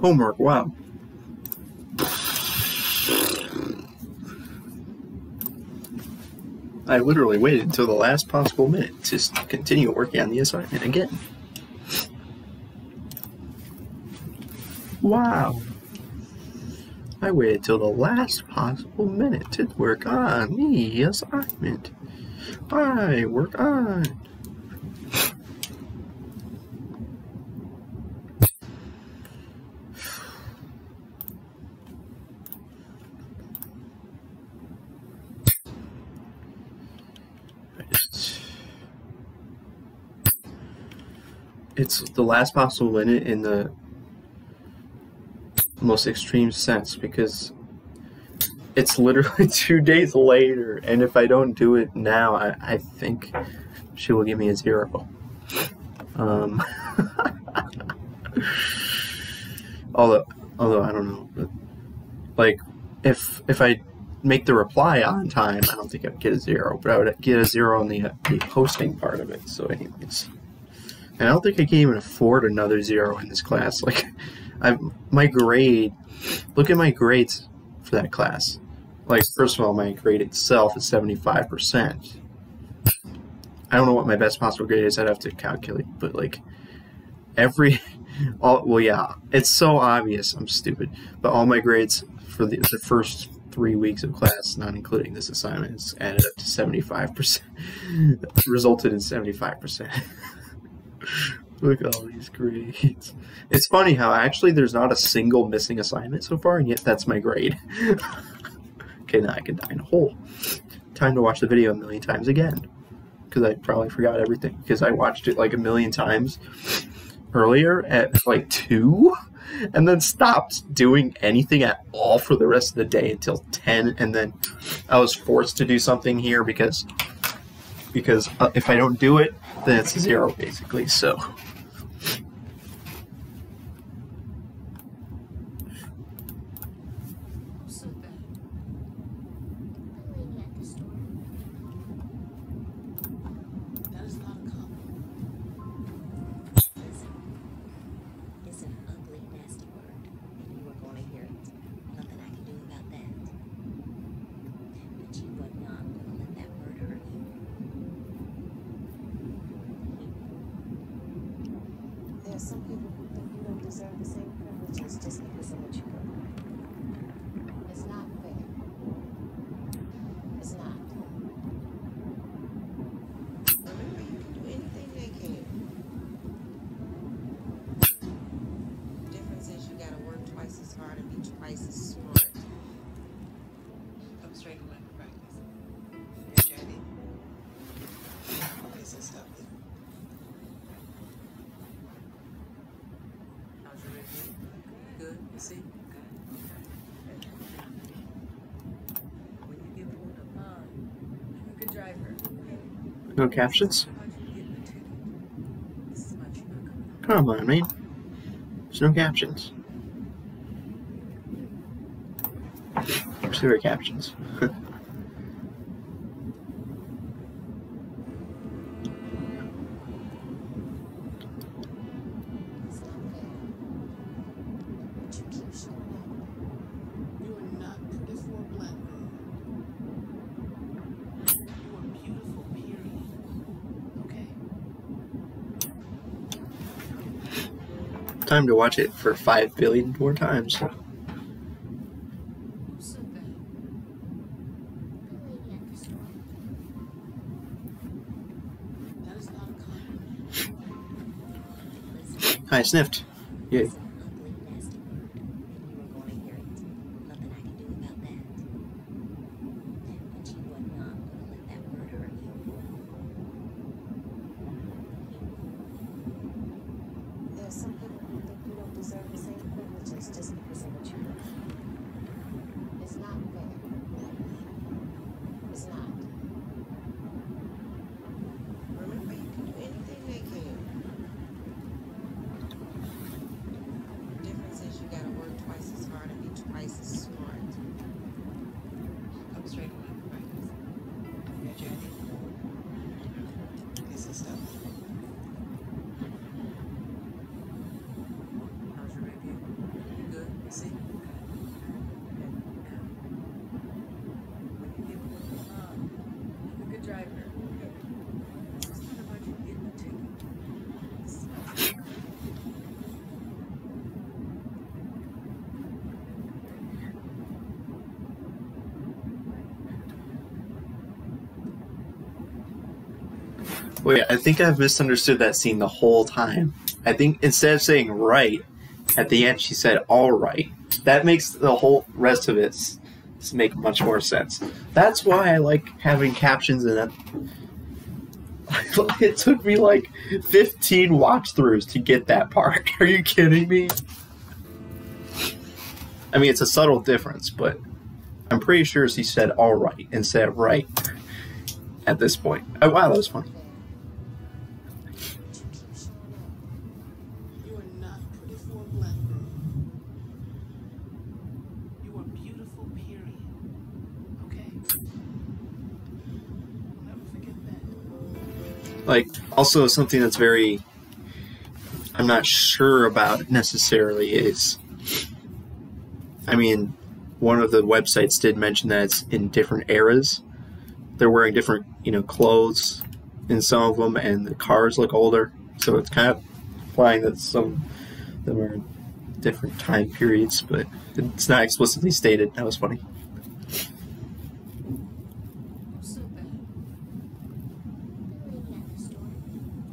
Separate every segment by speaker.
Speaker 1: Homework, wow. I literally waited until the last possible minute to continue working on the assignment again. Wow. I waited till the last possible minute to work on the assignment. I work on. It's the last possible minute in the most extreme sense because it's literally 2 days later, and if I don't do it now, I think she will give me a 0. Although I don't know, but like if I make the reply on time, I don't think I would get a 0, but I would get a 0 on the posting part of it. So anyways, and I don't think I can even afford another 0 in this class. Like my grade, look at my grades for that class. Like, first of all, my grade itself is 75%. I don't know what my best possible grade is. I'd have to calculate, but like well, yeah, it's so obvious. I'm stupid, but all my grades for the first 3 weeks of class, not including this assignment, is added up to 75%. Resulted in 75%. Look at all these grades. It's funny how actually there's not a single missing assignment so far, and yet that's my grade. Okay, now I can die in a hole. Time to watch the video a million times again, because I probably forgot everything, because I watched it like a million times earlier at like 2, and then stopped doing anything at all for the rest of the day until 10, and then I was forced to do something here because if I don't do it, then it's a 0 basically, so.
Speaker 2: Some people who think you don't deserve the same privileges just because of what you go through. It's not fair. It's not. Remember, you can do anything they can. The difference is you gotta work twice as hard and be twice as smart. Come straight away for practice. You ready? This is something. Good, you see? When you get pulled upon, you can drive her.
Speaker 1: No captions? Come on, man. There's no captions. There's 0 captions. Time to watch it for 5 billion more times. I sniffed. Yay.
Speaker 2: Some people who think you don't deserve the same privileges just because of what you go through. It's not fair. It's not. Remember, you can do anything they can. The difference is you gotta work twice as hard and be twice as smart. Come straight away for practice. You ready? This is stuff. How's your review?
Speaker 1: Wait, I think I've misunderstood that scene the whole time. I think instead of saying right, at the end she said all right. That makes the whole rest of it make much more sense. That's why I like having captions in it. It took me like 15 watch throughs to get that part. Are you kidding me? I mean, it's a subtle difference, but I'm pretty sure she said all right instead of right at this point. Oh, wow, that was funny.
Speaker 3: You are not pretty for a black girl. You are beautiful, period. Okay? I'll never forget that.
Speaker 1: Like, also something that's very, I'm not sure about necessarily is, I mean, one of the websites did mention that it's in different eras. They're wearing different, clothes in some of them, and the cars look older. So it's kind of implying that some of them are in different time periods, but it's not explicitly stated. That was funny.
Speaker 3: So bad. That is not a compliment.
Speaker 2: Listen, it's an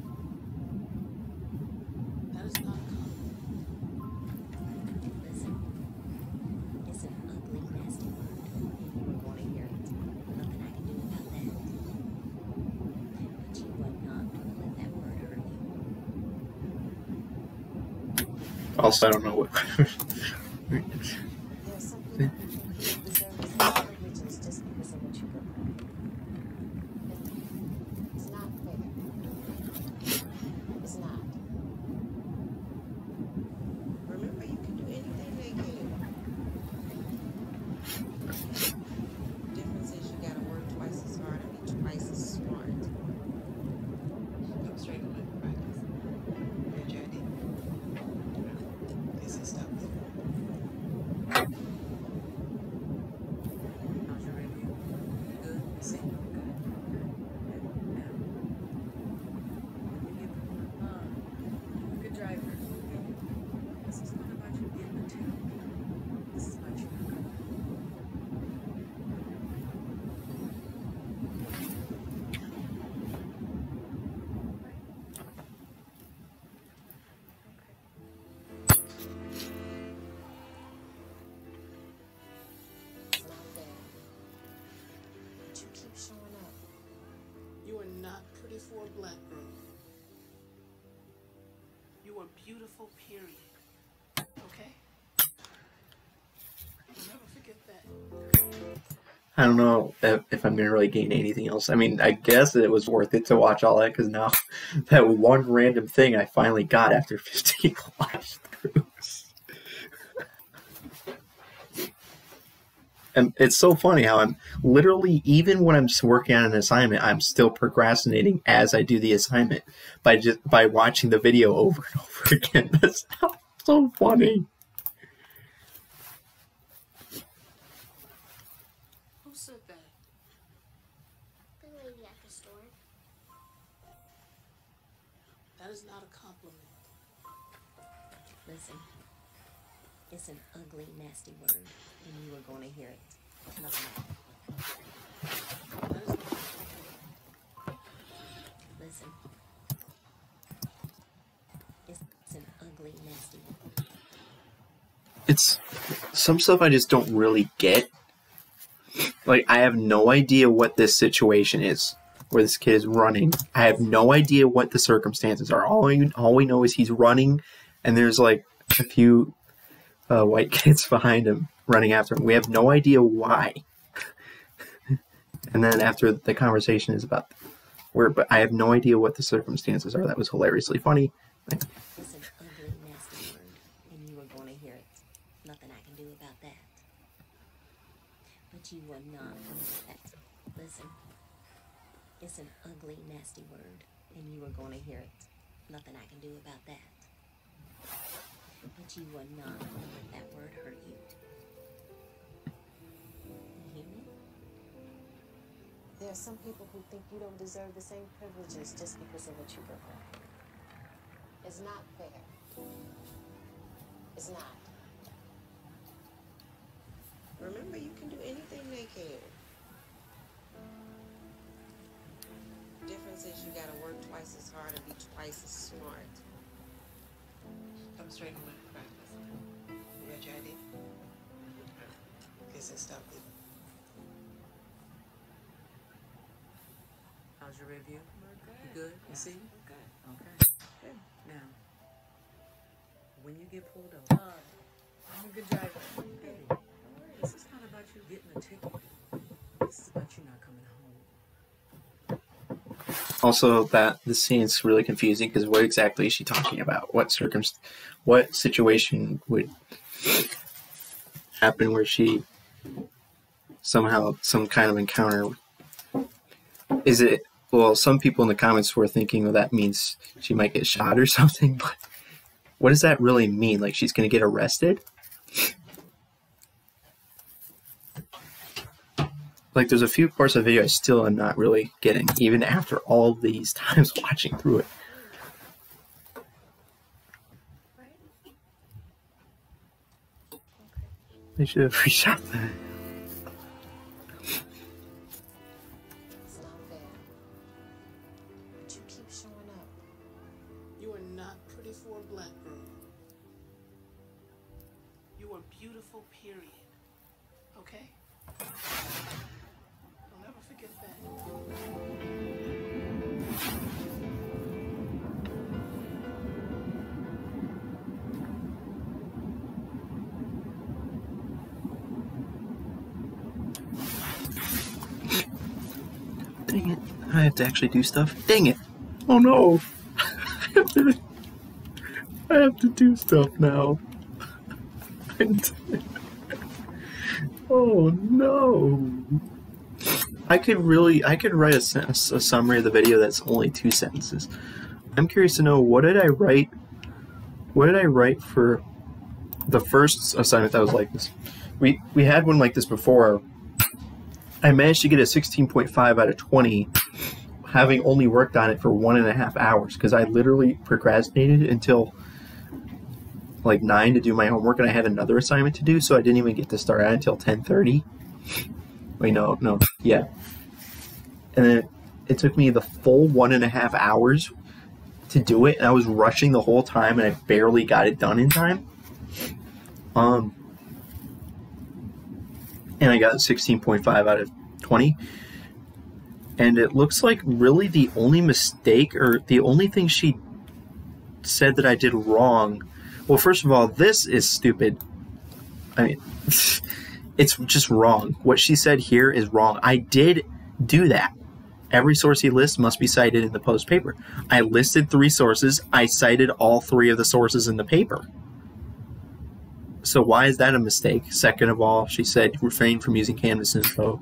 Speaker 2: ugly, nasty word, and you were going to hear it. Nothing I can do about that. But you were not going to let that word hurt you.
Speaker 1: Also, I don't know what.
Speaker 2: There's some people who deserve the same privileges just because of what you look like. It's not fair. It's not. Remember, you can do anything they can. Difference is you gotta work twice as hard and be twice as smart.
Speaker 3: Come straight away for practice. Your journey. This is stuff. How's your review? Good? See? Good. Good driver. This is not about you being the two. This is about you.
Speaker 2: It's not fair. But you keep showing up.
Speaker 3: You are not pretty for a black girl. You are beautiful, period. Okay? I'll never forget that.
Speaker 1: I don't know if I'm going to really gain anything else. I mean, I guess it was worth it to watch all that, because now that one random thing I finally got after 15 watch throughs. And it's so funny how I'm literally, even when I'm working on an assignment, I'm still procrastinating as I do the assignment by watching the video over and over again. That's so funny.
Speaker 3: Who said that?
Speaker 2: The lady at the store.
Speaker 3: That is not a compliment.
Speaker 2: Listen, it's an ugly, nasty word, and you are going to hear it. Nothing else.
Speaker 3: That is not a compliment.
Speaker 2: Listen, it's an ugly, nasty word.
Speaker 1: It's some stuff I just don't really get. Like, I have no idea what this situation is where this kid is running. I have no idea what the circumstances are. All we know is he's running, and there's like a few white kids behind him running after him. We have no idea why. And then after the conversation is about but I have no idea what the circumstances are. That was hilariously funny.
Speaker 2: It's an ugly, nasty word, and you are going to hear it. Nothing I can do about that. But you are not going to let that. Listen, it's an ugly, nasty word, and you are going to hear it. Nothing I can do about that. But you are not going to let that word hurt you. You hear me? There are some people who think you don't deserve the same privileges just because of what you look like. It's not fair. It's not. Remember, you can do anything they can. Difference
Speaker 4: says you gotta work twice as hard and be twice as smart.
Speaker 5: I'm straight from practice. You got your ID? Guess it stopped it.
Speaker 4: How's your review?
Speaker 3: We're good.
Speaker 4: You good? You see?
Speaker 3: We're good.
Speaker 4: Okay. Good. Now, when you get pulled over,
Speaker 3: I'm a good driver.
Speaker 4: hey, this is not about you getting a ticket. This is about you not coming home.
Speaker 1: Also, this scene is really confusing because what exactly is she talking about? What situation would happen where she somehow some kind of encounter? Is it? Well, some people in the comments were thinking, well, that means she might get shot or something. But what does that really mean? Like she's going to get arrested? Like, there's a few parts of the video I still am not really getting, even after all these times watching through it. They should have reshot that.
Speaker 2: It's not fair. But you keep showing up.
Speaker 5: You are not pretty for a black girl. You are beautiful, period. Okay? Don't ever forget that.
Speaker 1: Dang it. I have to actually do stuff. Dang it. Oh no. I have to do stuff now. Oh no. I could write a summary of the video that's only 2 sentences. I'm curious to know, what did I write for the first assignment that was like this? We had one like this before. I managed to get a 16.5 out of 20, having only worked on it for 1.5 hours, because I literally procrastinated until like 9 to do my homework, and I had another assignment to do, so I didn't even get to start out until 10:30. Wait, no, yeah. And then it took me the full 1.5 hours to do it, and I was rushing the whole time, and I barely got it done in time. And I got 16.5 out of 20. And it looks like really the only mistake, or the only thing she said that I did wrong. Well, first of all, this is stupid. I mean, it's just wrong. What she said here is wrong. I did do that. Every source you list must be cited in the post paper. I listed 3 sources. I cited all 3 of the sources in the paper. So why is that a mistake? Second of all, she said refrain from using Canvas info.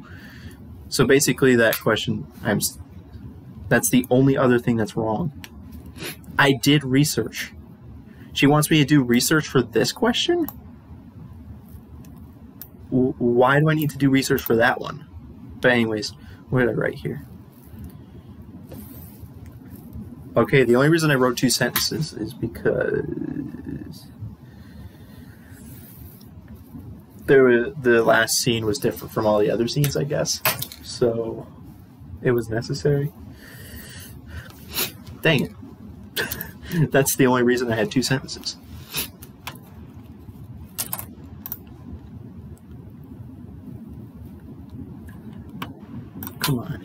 Speaker 1: So basically that question, that's the only other thing that's wrong. I did research. She wants me to do research for this question? Why do I need to do research for that one? But anyways, what did I write here? Okay, the only reason I wrote 2 sentences is because the last scene was different from all the other scenes, I guess. So it was necessary. Dang it. That's the only reason I had 2 sentences. Come on.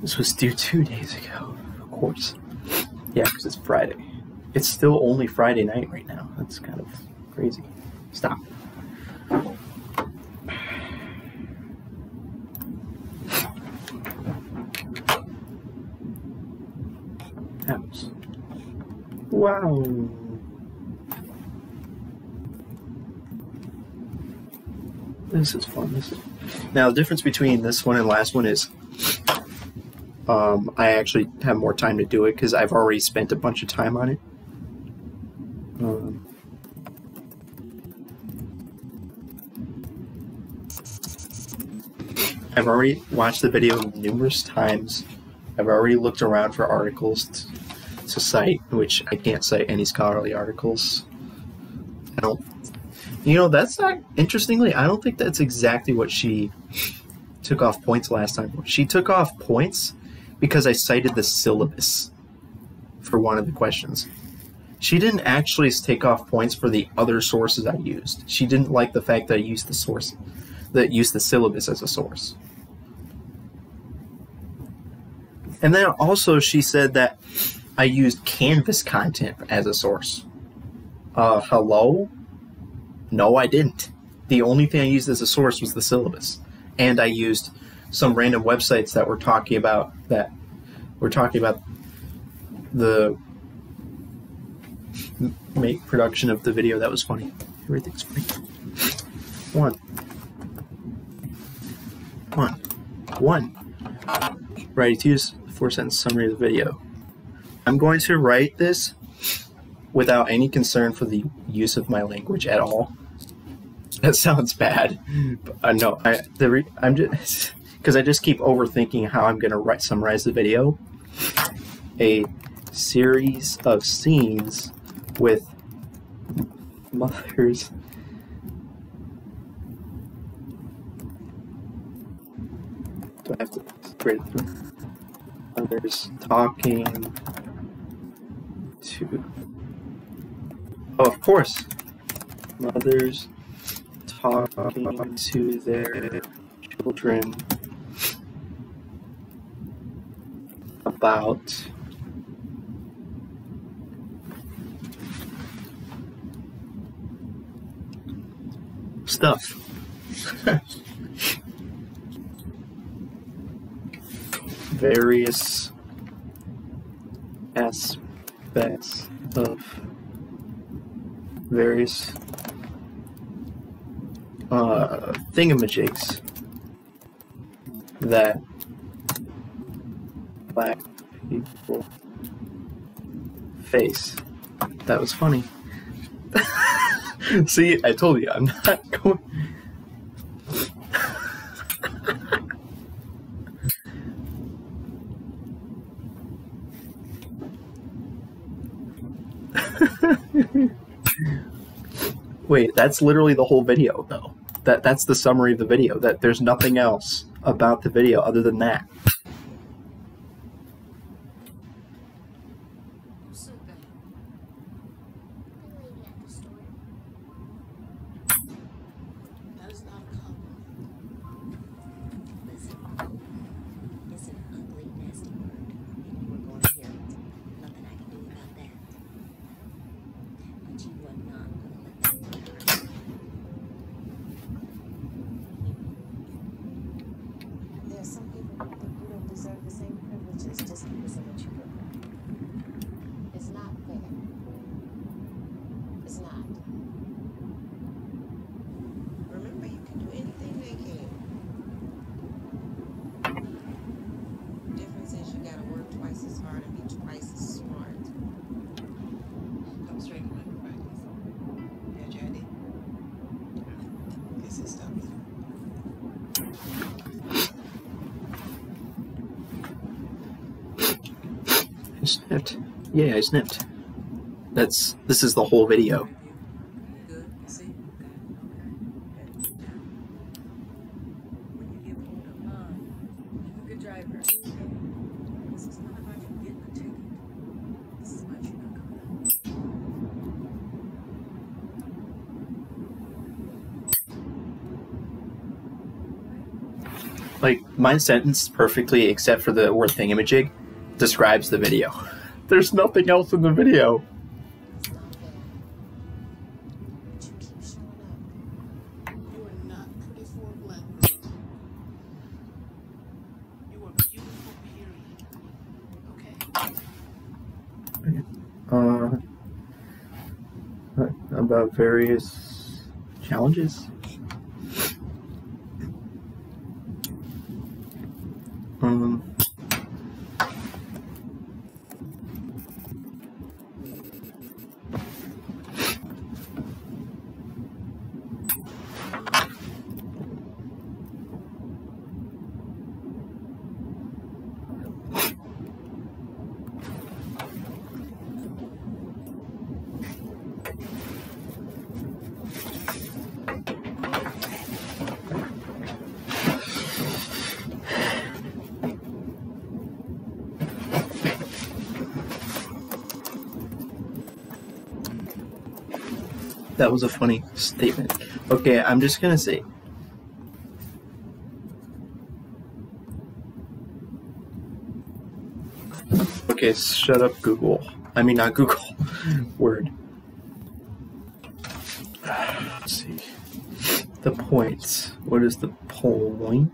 Speaker 1: This was due 2 days ago, of course. Yeah, because it's Friday. It's still only Friday night right now. That's kind of crazy. Stop. Ouch. Wow. This is fun. Now, the difference between this one and last one is I actually have more time to do it because I've already spent a bunch of time on it. I've already watched the video numerous times. I've already looked around for articles to cite, which I can't cite any scholarly articles. I don't. You know, that's not, interestingly, I don't think that's exactly what she took off points last time. She took off points because I cited the syllabus for one of the questions. She didn't actually take off points for the other sources I used. She didn't like the fact that I used the source, that used the syllabus as a source. And then also she said that I used Canvas content as a source. Hello? No, I didn't. The only thing I used as a source was the syllabus. And I used some random websites that were talking about the make production of the video that was funny. Everything's funny. One. Ready to use the 4-sentence summary of the video. I'm going to write this without any concern for the use of my language at all. That sounds bad. But, no, I'm just because I just keep overthinking how I'm going to summarize the video. A series of scenes with mothers do I have to separate it through? Mothers talking to, oh, of course, mothers talking to their children about stuff. Various aspects of various thingamajigs that Black people face. That was funny. See, I told you, I'm not going... Wait, that's literally the whole video, though. That's the summary of the video. That there's nothing else about the video other than that.
Speaker 5: That is not a compliment.
Speaker 2: Listen, it's an ugly, nasty word, and you are going to hear it. Nothing I can do about that. But you are not going to let that get hurt.
Speaker 6: There are some people who think you don't deserve the same privileges just because of what you look like. It's not fair. It's not.
Speaker 5: Remember, you can do anything they can. The difference is you gotta work twice as hard and be twice as smart. Come straight away from practice. Yeah, Jody. Guess it stops.
Speaker 1: I snipped. Yeah, I snipped. This is the whole video.
Speaker 4: Good. You see? Okay. When you get pulled up, you're a good driver. This is not about you getting a ticket. This is about you not coming out.
Speaker 1: Like, my sentence perfectly, except for the word thingamajig, describes the video. There's nothing else in the video.
Speaker 6: It's not fair. But you keep showing up.
Speaker 5: You are not pretty for a black girl. You are beautiful, period. Okay?
Speaker 1: About various challenges. That was a funny statement. Okay, I'm just gonna say. Okay, shut up, Google. I mean, not Google. Word. Let's see. The points. What is the point?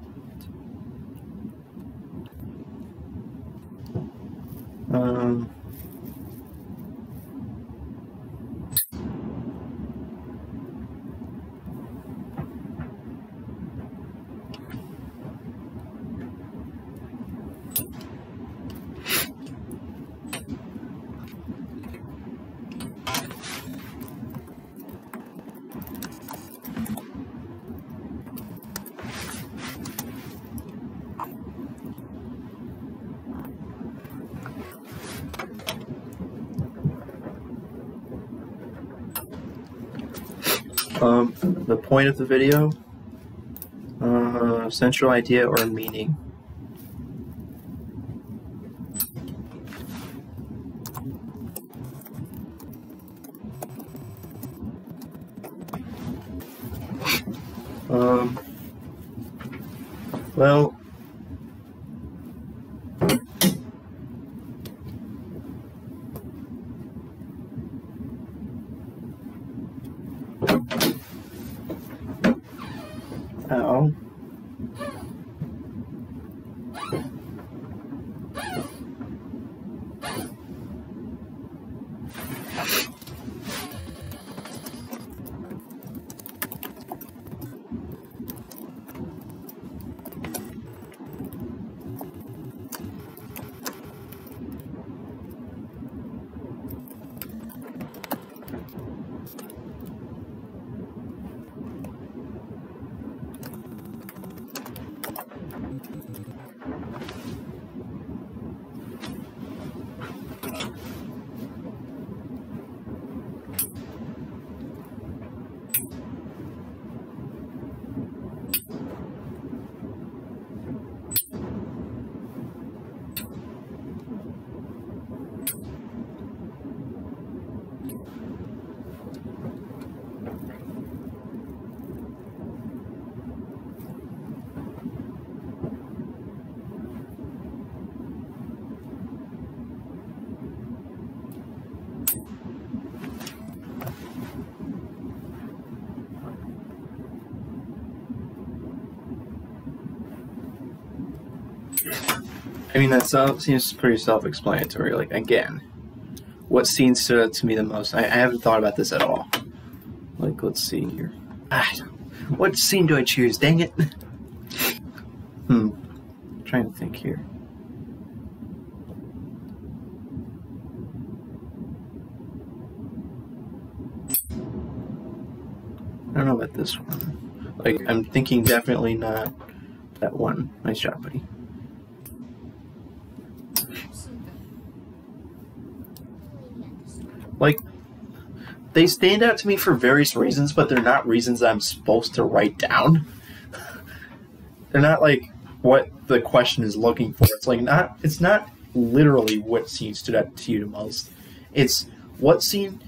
Speaker 1: The point of the video, central idea or meaning. Well, ow. I mean, that seems pretty self-explanatory. Like, again, what scene stood out to me the most? I haven't thought about this at all. Like, let's see here. What scene do I choose? Dang it. I'm trying to think here. I don't know about this one. Like, I'm thinking definitely not that one. Nice job, buddy. Like, they stand out to me for various reasons, but they're not reasons I'm supposed to write down. They're not like what the question is looking for. It's like it's not literally what scene stood out to you the most. It's what scene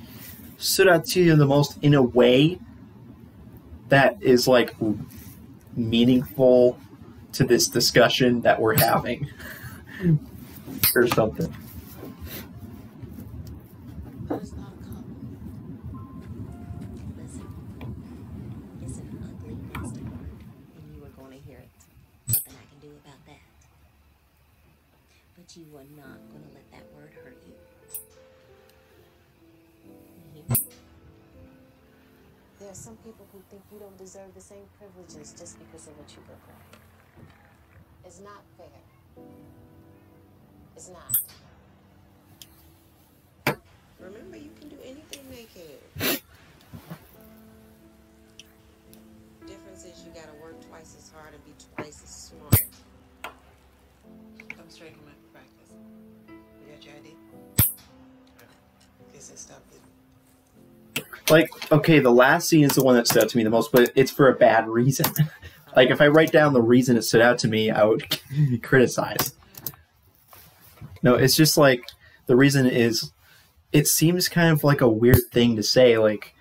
Speaker 1: stood out to you the most in a way that is like meaningful to this discussion that we're having or something.
Speaker 2: That is not a compliment. Listen, it's an ugly, nasty word, and you are going to hear it. Nothing I can do about that. But you are not going to let that word hurt you. You hear me?
Speaker 6: There are some people who think you don't deserve the same privileges just because of what you look like. It's not fair. It's not.
Speaker 5: Remember, you can do anything they can. Difference is you gotta work twice as hard and be twice as smart. Come straight from my practice. You got your ID? Guess I stopped it.
Speaker 1: Like, okay, the last scene is the one that stood out to me the most, but it's for a bad reason. Like, if I write down the reason it stood out to me, I would criticize. No, it's just like, the reason is, it seems kind of like a weird thing to say, like,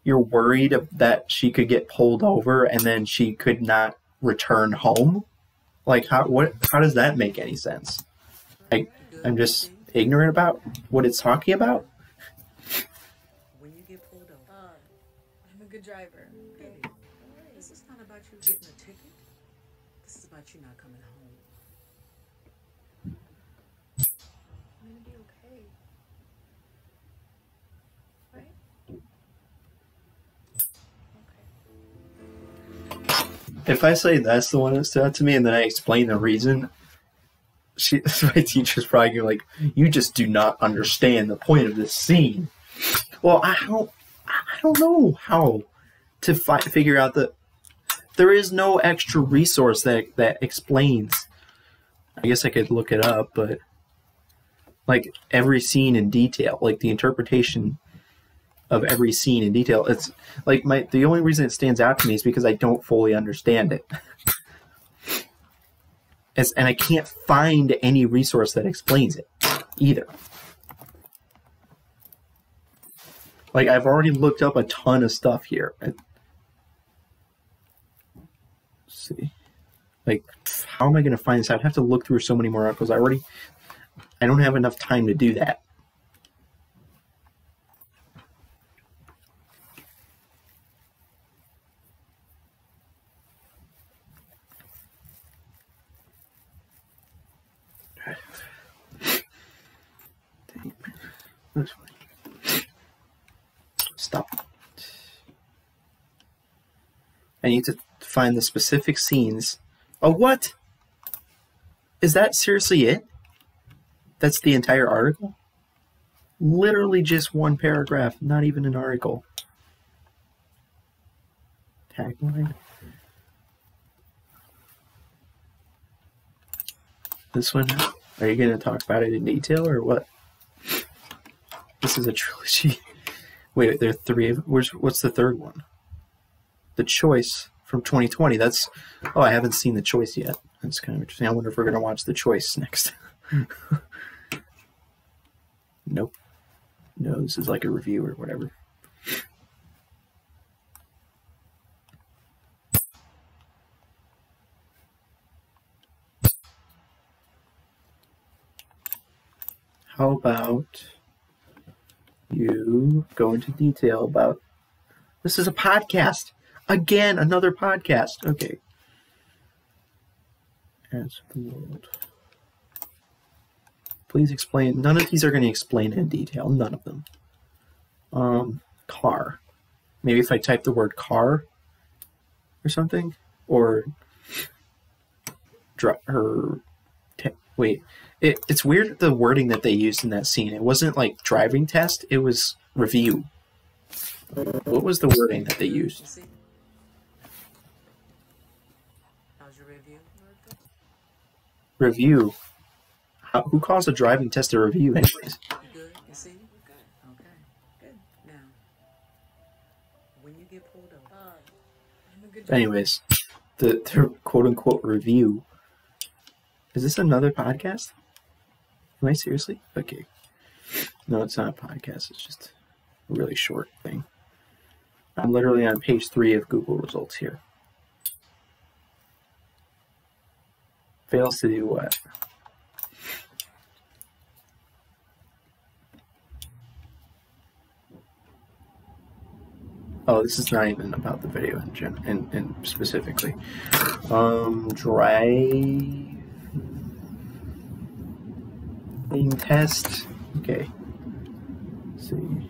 Speaker 1: you're worried that she could get pulled over and then she could not return home. Like, how does that make any sense? I'm just ignorant about what it's talking about.
Speaker 4: When you get pulled over, I'm a good driver. Okay. This is not about you getting a ticket. This is about you not coming home. I'm gonna be okay. Right? Okay.
Speaker 1: If I say that's the one that stood out to me and then I explain the reason, my teacher's probably gonna be like, you just do not understand the point of this scene. Well, I don't know how to figure out that there is no extra resource that explains. I guess I could look it up, but like every scene in detail, like the interpretation of every scene in detail, it's like the only reason it stands out to me is because I don't fully understand it. And I can't find any resource that explains it either. Like, I've already looked up a ton of stuff here. Let's see. Like, how am I going to find this? I'd have to look through so many more articles. I don't have enough time to do that. Stop. I need to find the specific scenes. Oh, what? Is that seriously it? That's the entire article? Literally just one paragraph, not even an article. Tagline. This one, are you going to talk about it in detail or what? This is a trilogy. Wait, there are three of what's the third one? The Choice from 2020. That's, oh, I haven't seen The Choice yet. That's kind of interesting. I wonder if we're going to watch The Choice next. Nope. No, this is like a review or whatever. How about you go into detail about... This is a podcast. Again, another podcast. Okay. As the world. Please explain. None of these are going to explain in detail. None of them. Car. Maybe if I type the word car or something. Or wait. It's weird the wording that they used in that scene. It wasn't like driving test. It was review. What was the wording that they used?
Speaker 4: How's your review?
Speaker 1: Review. Who calls a driving test a review anyways?
Speaker 4: You good? You see? Good. Okay. Good. Now, when you get pulled over, I'm a good driver.
Speaker 1: Anyways, the quote-unquote review. Is this another podcast? Am I seriously? Okay. No, it's not a podcast. It's just a really short thing. I'm literally on page 3 of Google results here. Fails to do what? Oh, this is not even about the video in specifically. Driving test. Okay. Let's see.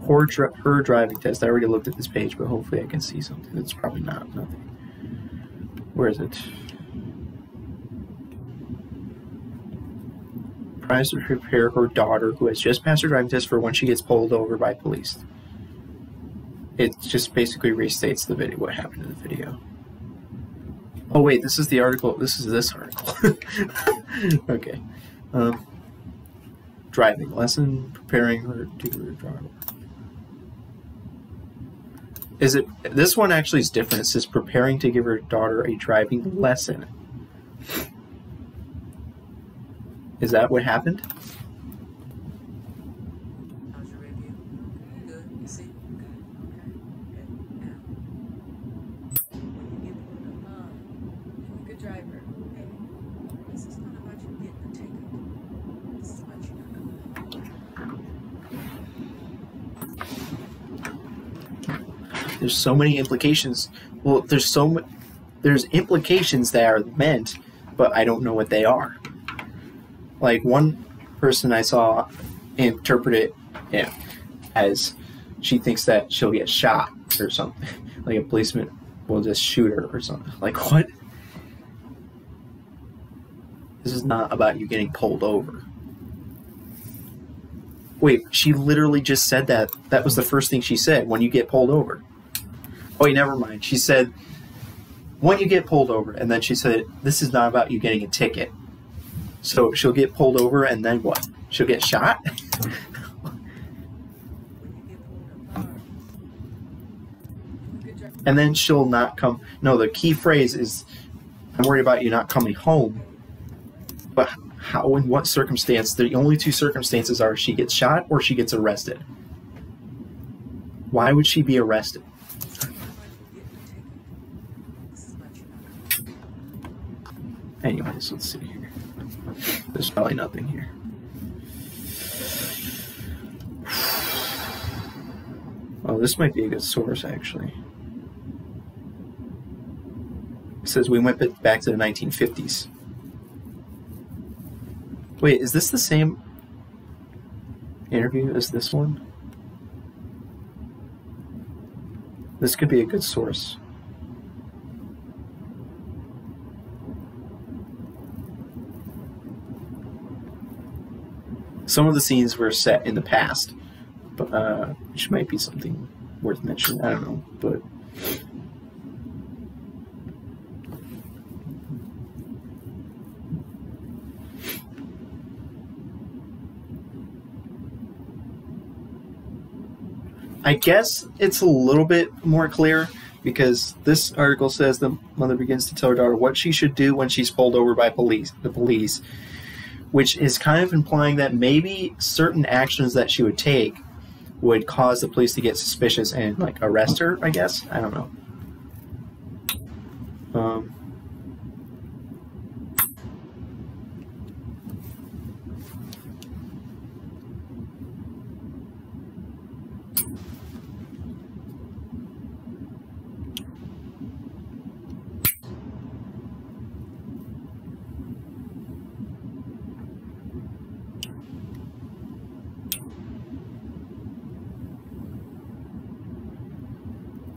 Speaker 1: Her driving test. I already looked at this page, but hopefully I can see something. It's probably nothing. Where is it? Tries to prepare her daughter, who has just passed her driving test, for when she gets pulled over by police. It just basically restates the video, what happened in the video. Oh wait, this is the article. This is this article. Okay. Driving lesson, preparing her to drive. Is it, this one actually is different. It says preparing to give her daughter a driving lesson. Is that what happened?
Speaker 4: How's your review?
Speaker 1: there's so many implications. Well, there's implications that are meant, but I don't know what they are. Like, one person I saw interpret it as she thinks that she'll get shot or something. Like a policeman will just shoot her or something. Like, what? This is not about you getting pulled over. Wait, she literally just said that. That was the first thing she said, when you get pulled over. Oh, wait, never mind. She said, when you get pulled over, and then she said, this is not about you getting a ticket. So she'll get pulled over, and then what? She'll get shot? And then she'll not come. No, the key phrase is, I'm worried about you not coming home. But how, in what circumstance? The only two circumstances are she gets shot or she gets arrested. Why would she be arrested? Anyways, let's see here. There's probably nothing here. Oh, this might be a good source, actually. It says we went back to the 1950s. Wait, is this the same interview as this one? This could be a good source. Some of the scenes were set in the past, but which might be something worth mentioning. I don't know, but I guess it's a little bit more clear, because this article says the mother begins to tell her daughter what she should do when she's pulled over by the police, which is kind of implying that maybe certain actions that she would take would cause the police to get suspicious and, like, arrest her, I guess. I don't know.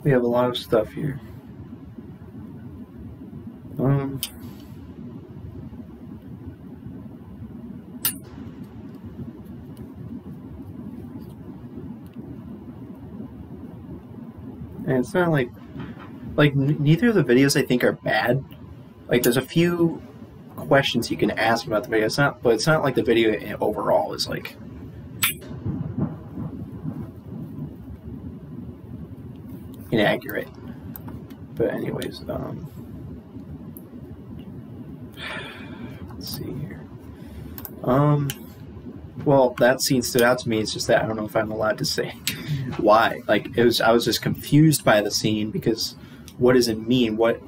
Speaker 1: We have a lot of stuff here. And it's not like neither of the videos I think are bad. Like, there's a few questions you can ask about the video. But it's not like the video overall is like inaccurate. But anyways, let's see here. Well, that scene stood out to me. It's just that I don't know if I'm allowed to say why. Like, I was just confused by the scene, because what does it mean? What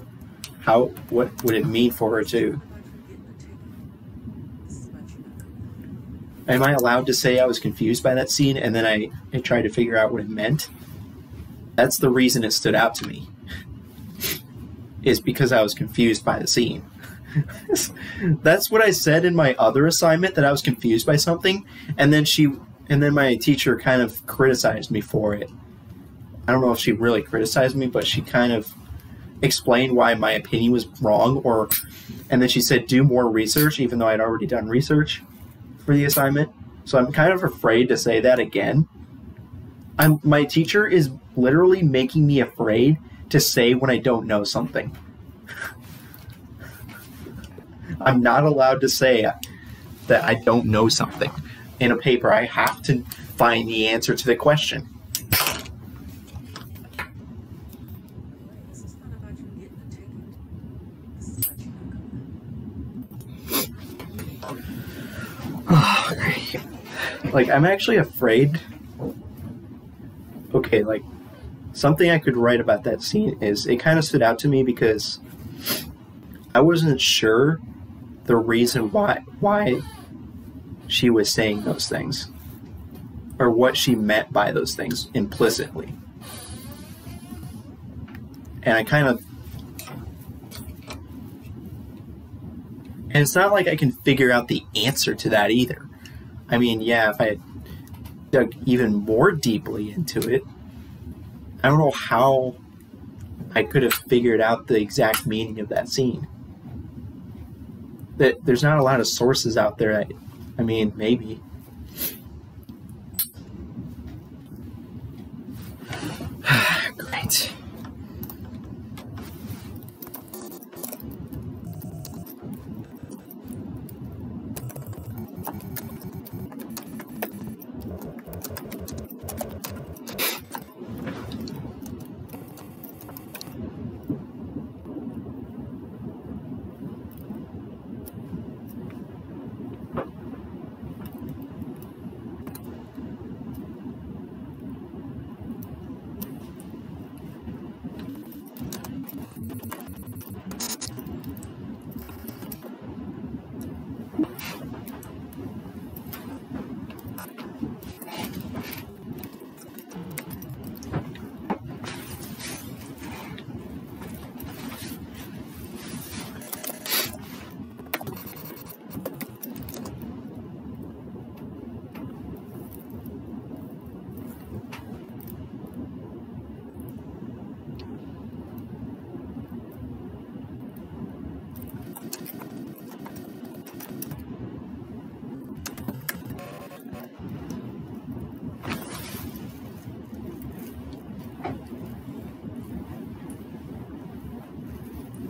Speaker 1: would it mean for her to? Am I allowed to say I was confused by that scene, and then I tried to figure out what it meant? That's the reason it stood out to me, is because I was confused by the scene. That's what I said in my other assignment, that I was confused by something, and then my teacher kind of criticized me for it. I don't know if she really criticized me, but she kind of explained why my opinion was wrong, and then she said do more research, even though I'd already done research for the assignment. So I'm kind of afraid to say that again. My teacher is literally making me afraid to say when I don't know something. I'm not allowed to say that I don't know something. In a paper, I have to find the answer to the question. Like, I'm actually afraid. Okay, like, something I could write about that scene is, it kind of stood out to me because I wasn't sure the reason why she was saying those things, or what she meant by those things implicitly. And I kind of... And it's not like I can figure out the answer to that either. I mean, yeah, if I had dug even more deeply into it, I don't know how I could have figured out the exact meaning of that scene. There's not a lot of sources out there. I mean, maybe. Great.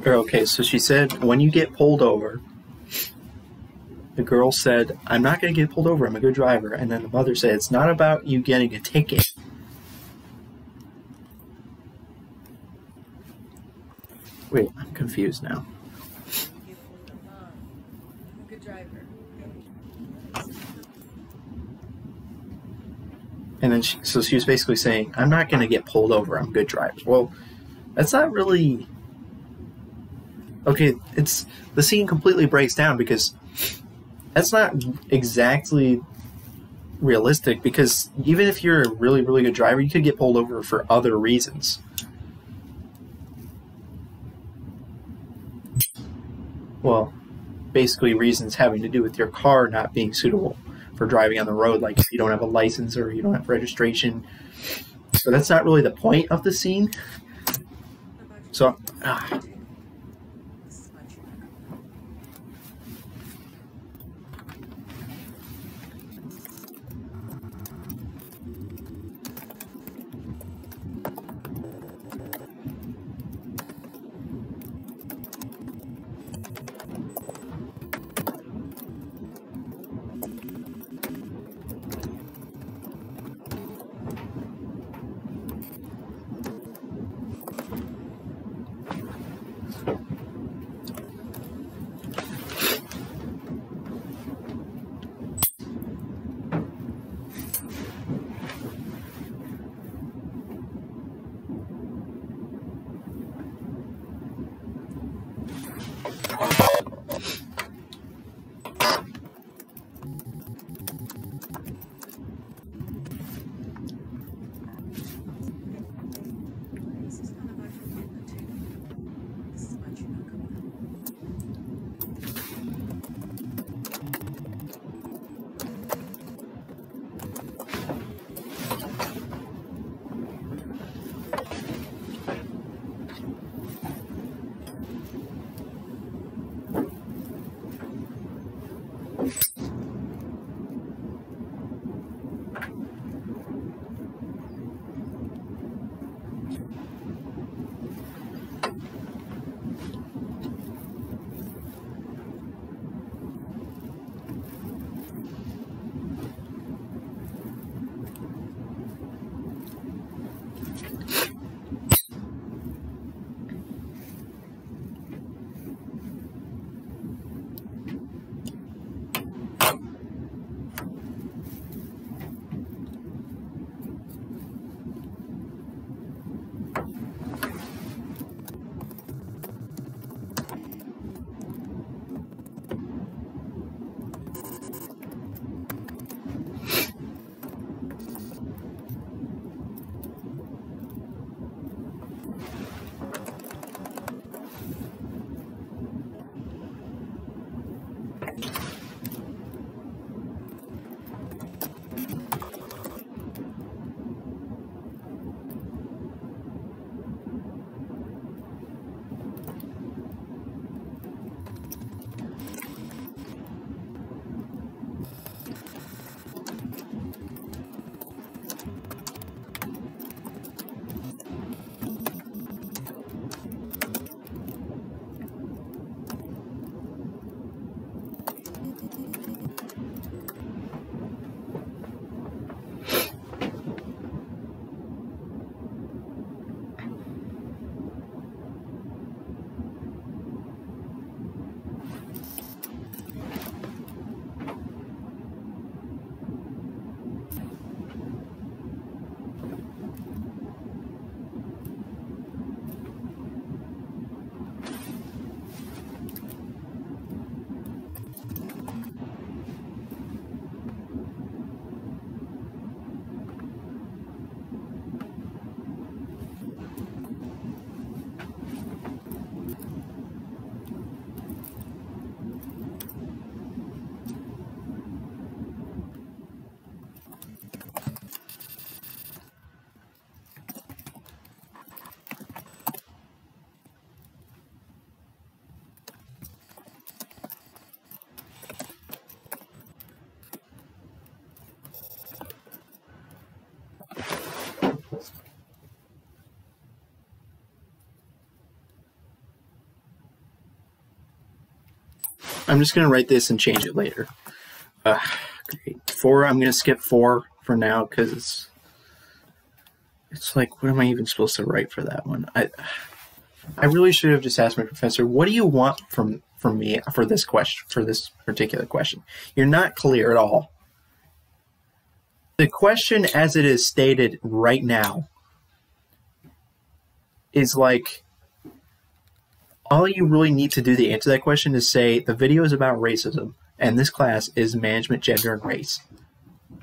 Speaker 1: Okay, so she said, when you get pulled over, the girl said, I'm not going to get pulled over, I'm a good driver. And then the mother said, it's not about you getting a ticket. Wait, I'm confused now.
Speaker 3: I'm a good driver.
Speaker 1: And then so she was basically saying, I'm not going to get pulled over, I'm a good driver. Well, that's not really... Okay, the scene completely breaks down because that's not exactly realistic, because even if you're a really, really good driver, you could get pulled over for other reasons. Well, basically reasons having to do with your car not being suitable for driving on the road, like if you don't have a license or you don't have registration. So that's not really the point of the scene. So... I'm just gonna write this and change it later. Great. 4. I'm gonna skip 4 for now because it's like, what am I even supposed to write for that one? I really should have just asked my professor, what do you want from me for this question, for this particular question? You're not clear at all. The question as it is stated right now is like, all you really need to do to answer that question is say, the video is about racism, and this class is management, gender, and race.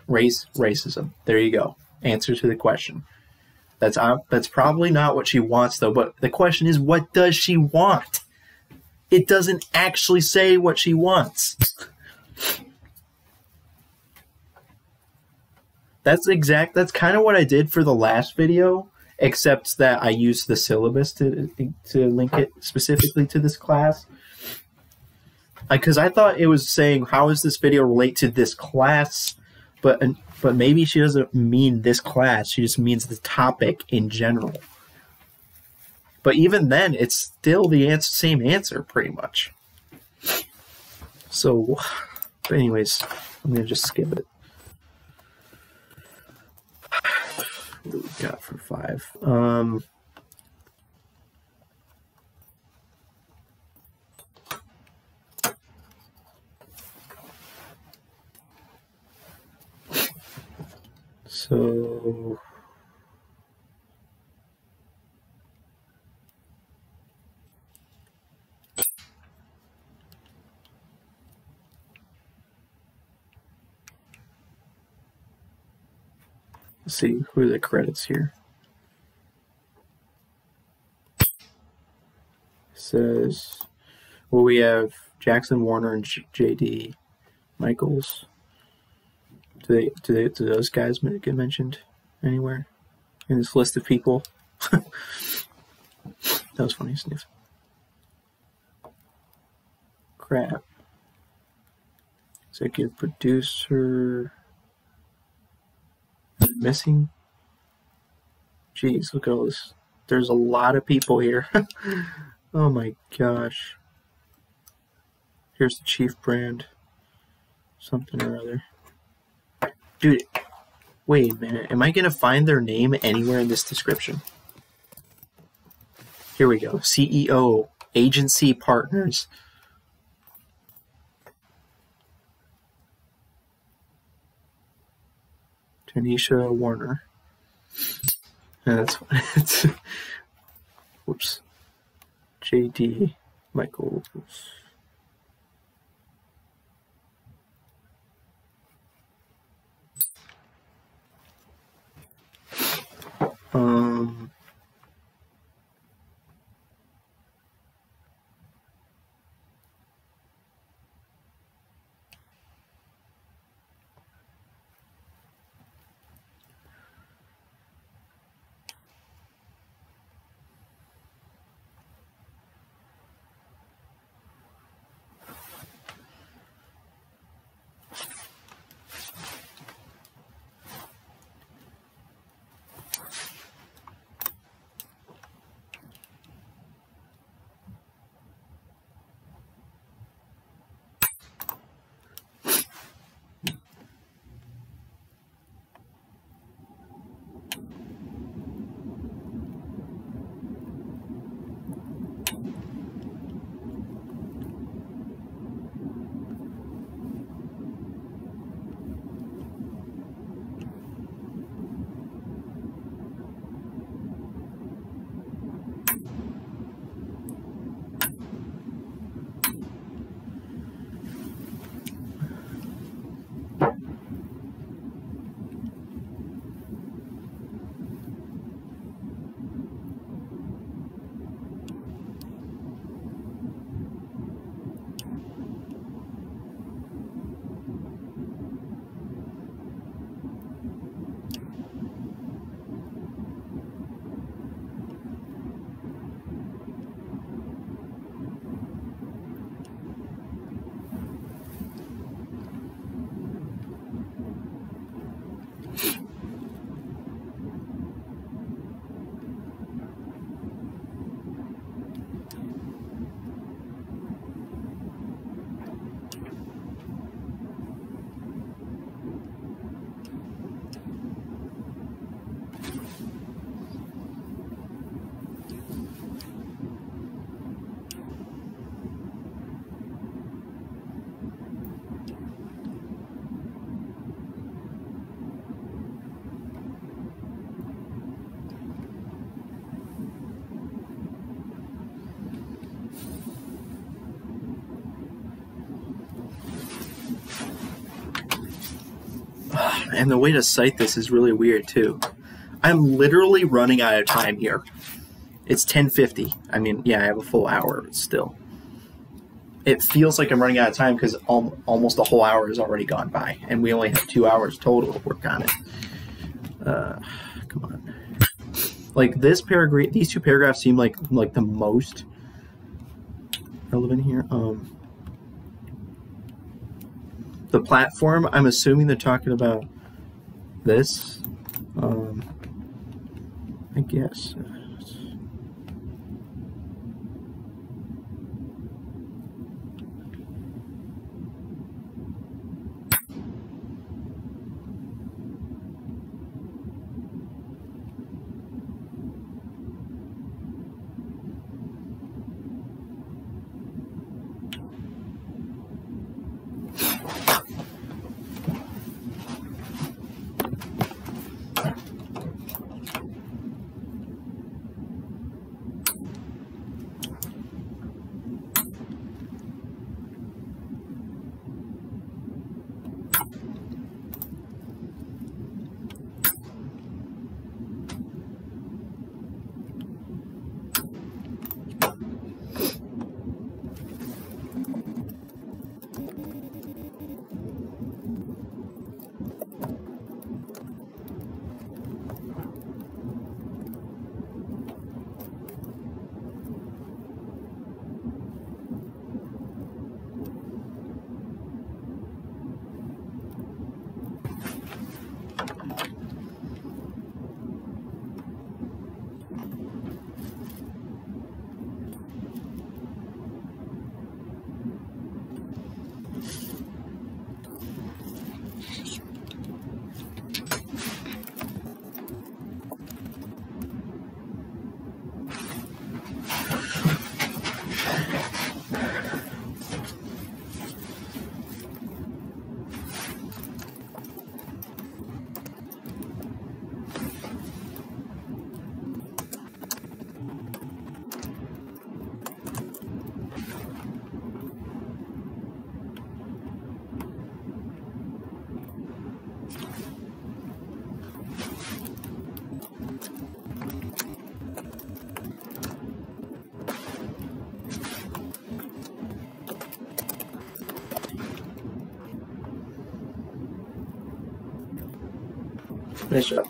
Speaker 1: Race, racism. There you go. Answer to the question. That's probably not what she wants, though, but the question is, what does she want? It doesn't actually say what she wants. That's kind of what I did for the last video, except that I used the syllabus to link it specifically to this class. Because I thought it was saying, how does this video relate to this class? But maybe she doesn't mean this class. She just means the topic in general. But even then, it's still the same answer, pretty much. So, but anyways, I'm going to just skip it. What do we got for 5? So let's see, who are the credits here? It says, well, we have Jackson, Warner, and JD Michaels. Do those guys get mentioned anywhere in this list of people? That was funny, sniff. Crap. Executive producer. Missing. Jeez, look at all this. There's a lot of people here. Oh my gosh. Here's the chief brand. Something or other. Dude, wait a minute. Am I going to find their name anywhere in this description? Here we go. CEO, agency partners. Tanisha Warner. And that's fine. Whoops. JD Michaels. And the way to cite this is really weird too. I'm literally running out of time here. It's 10:50. I mean, yeah, I have a full hour, but still. It feels like I'm running out of time because almost a whole hour has already gone by, and we only have 2 hours total to work on it. Come on. Like this paragraph, these two paragraphs seem like the most relevant here. The platform, I'm assuming they're talking about this. I guess. Finish up.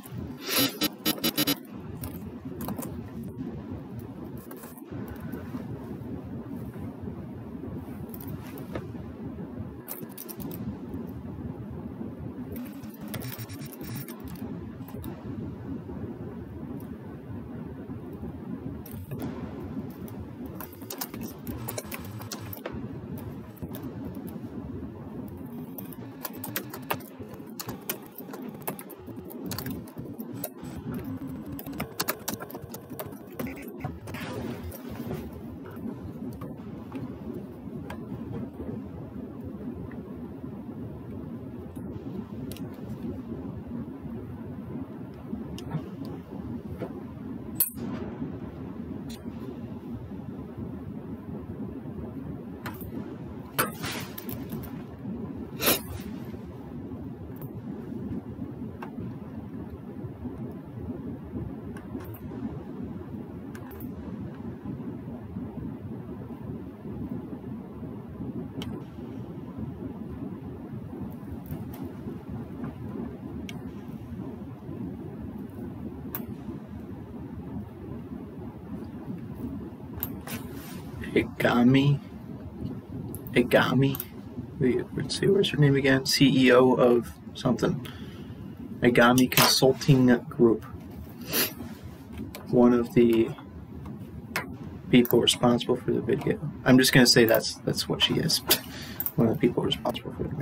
Speaker 1: Egami. Let's see, where's her name again? CEO of something. Egami Consulting Group. One of the people responsible for the video. I'm just gonna say that's what she is. One of the people responsible for the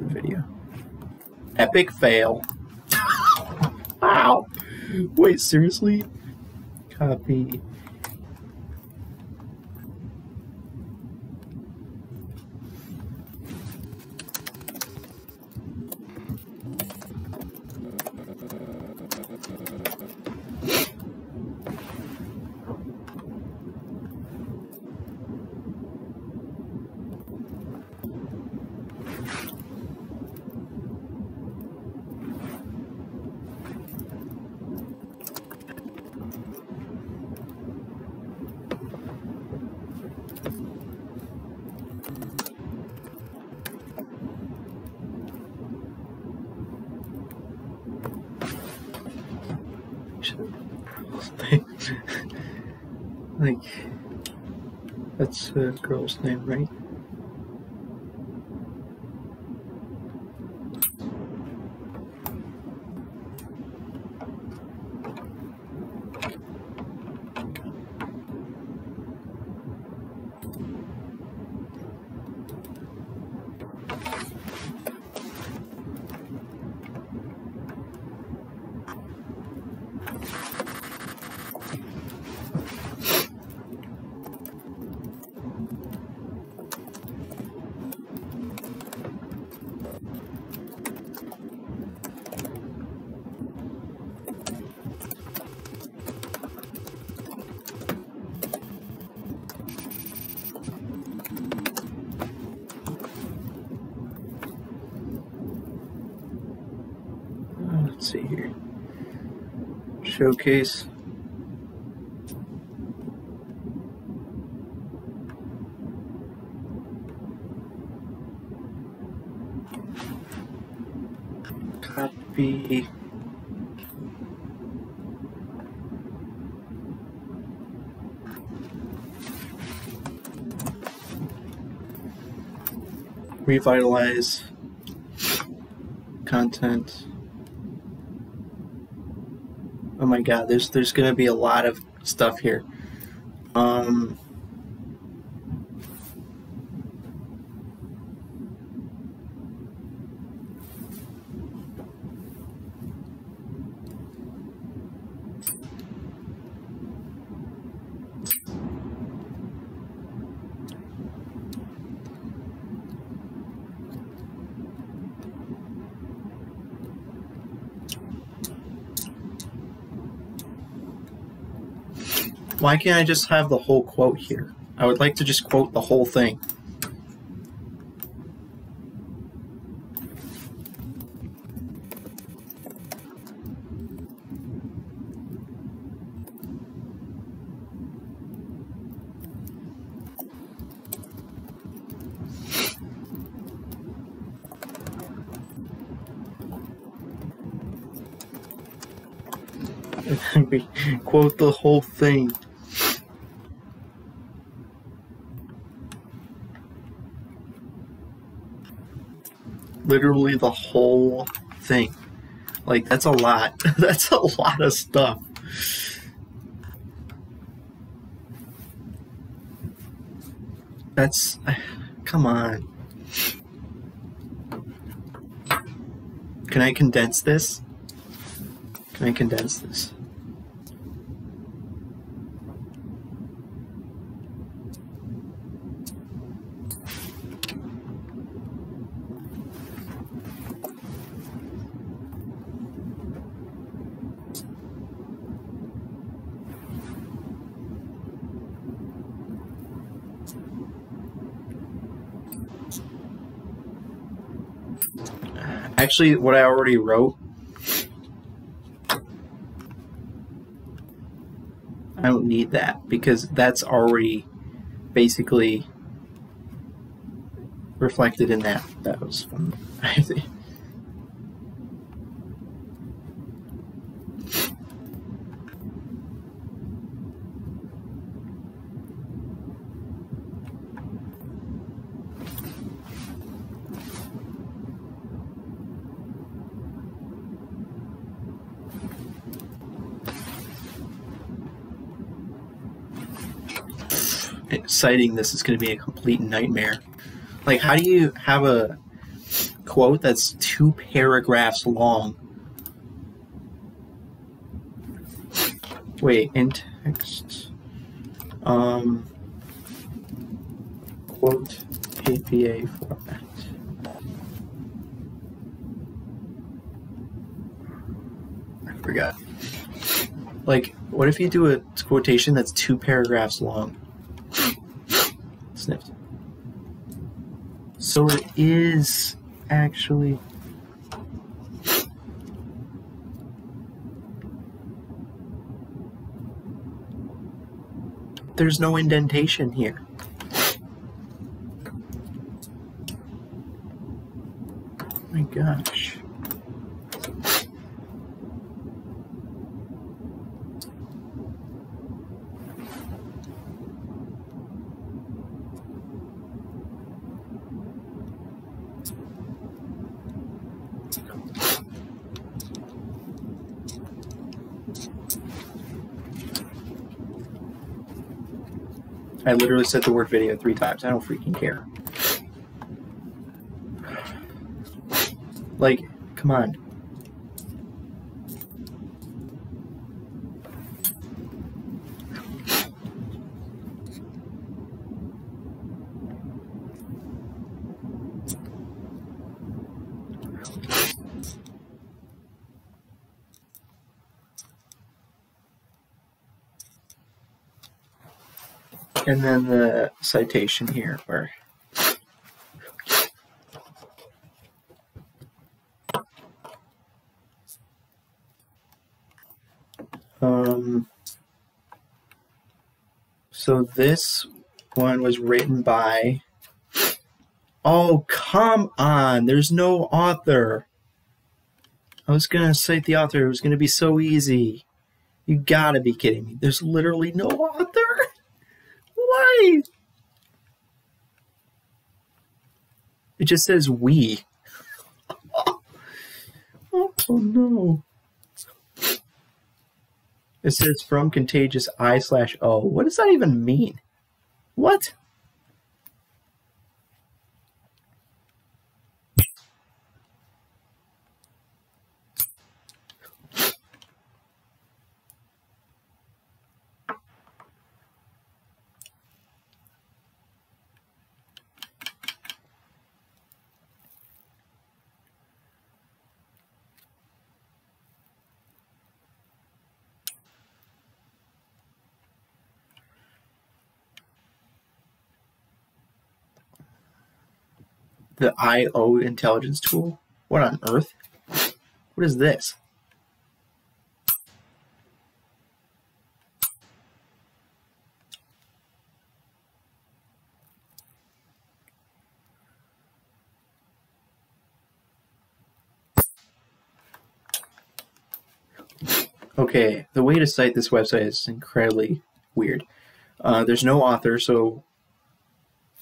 Speaker 1: video. Epic fail. Wow. Wait, seriously? Copy. Like, that's the girl's name, right? Let's see here. Showcase. Copy. Revitalize. Content. Oh my god, there's gonna be a lot of stuff here. Why can't I just have the whole quote here? I would like to just quote the whole thing. Quote the whole thing. Literally the whole thing. Like, that's a lot. That's a lot of stuff. That's... Come on. Can I condense this? Can I condense this? Actually, what I already wrote, I don't need that because that's already basically reflected in that. That was fun. I think. Citing this is going to be a complete nightmare. Like, how do you have a quote that's 2 paragraphs long? Wait, in text. Quote APA format. I forgot. Like, what if you do a quotation that's 2 paragraphs long? Sniffed. So it is actually... There's no indentation here. Oh my gosh. I literally said the word video 3 times. I don't freaking care. Like, come on. And then the citation here, where so this one was written by, oh, come on, there's no author. I was gonna cite the author. It was gonna be so easy. You gotta be kidding me. There's literally no author. Why? It just says we. Oh no. It says from Contagious I/O. What does that even mean? What? The I/O intelligence tool? What on earth? What is this? Okay, the way to cite this website is incredibly weird. There's no author, so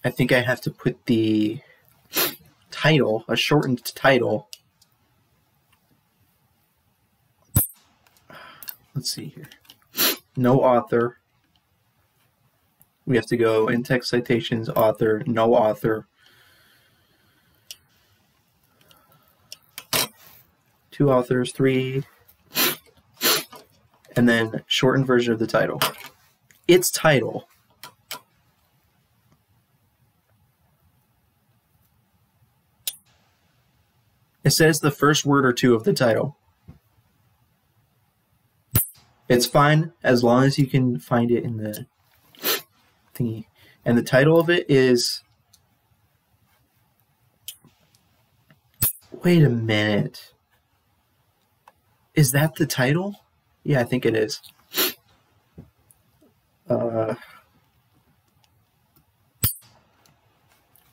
Speaker 1: I think I have to put the title, a shortened title. Let's see here. No author. We have to go in-text citations, author, no author. 2 authors, 3. And then shortened version of the title. Its title. It says the first word or 2 of the title. It's fine as long as you can find it in the thingy. And the title of it is... Wait a minute. Is that the title? Yeah, I think it is. Well,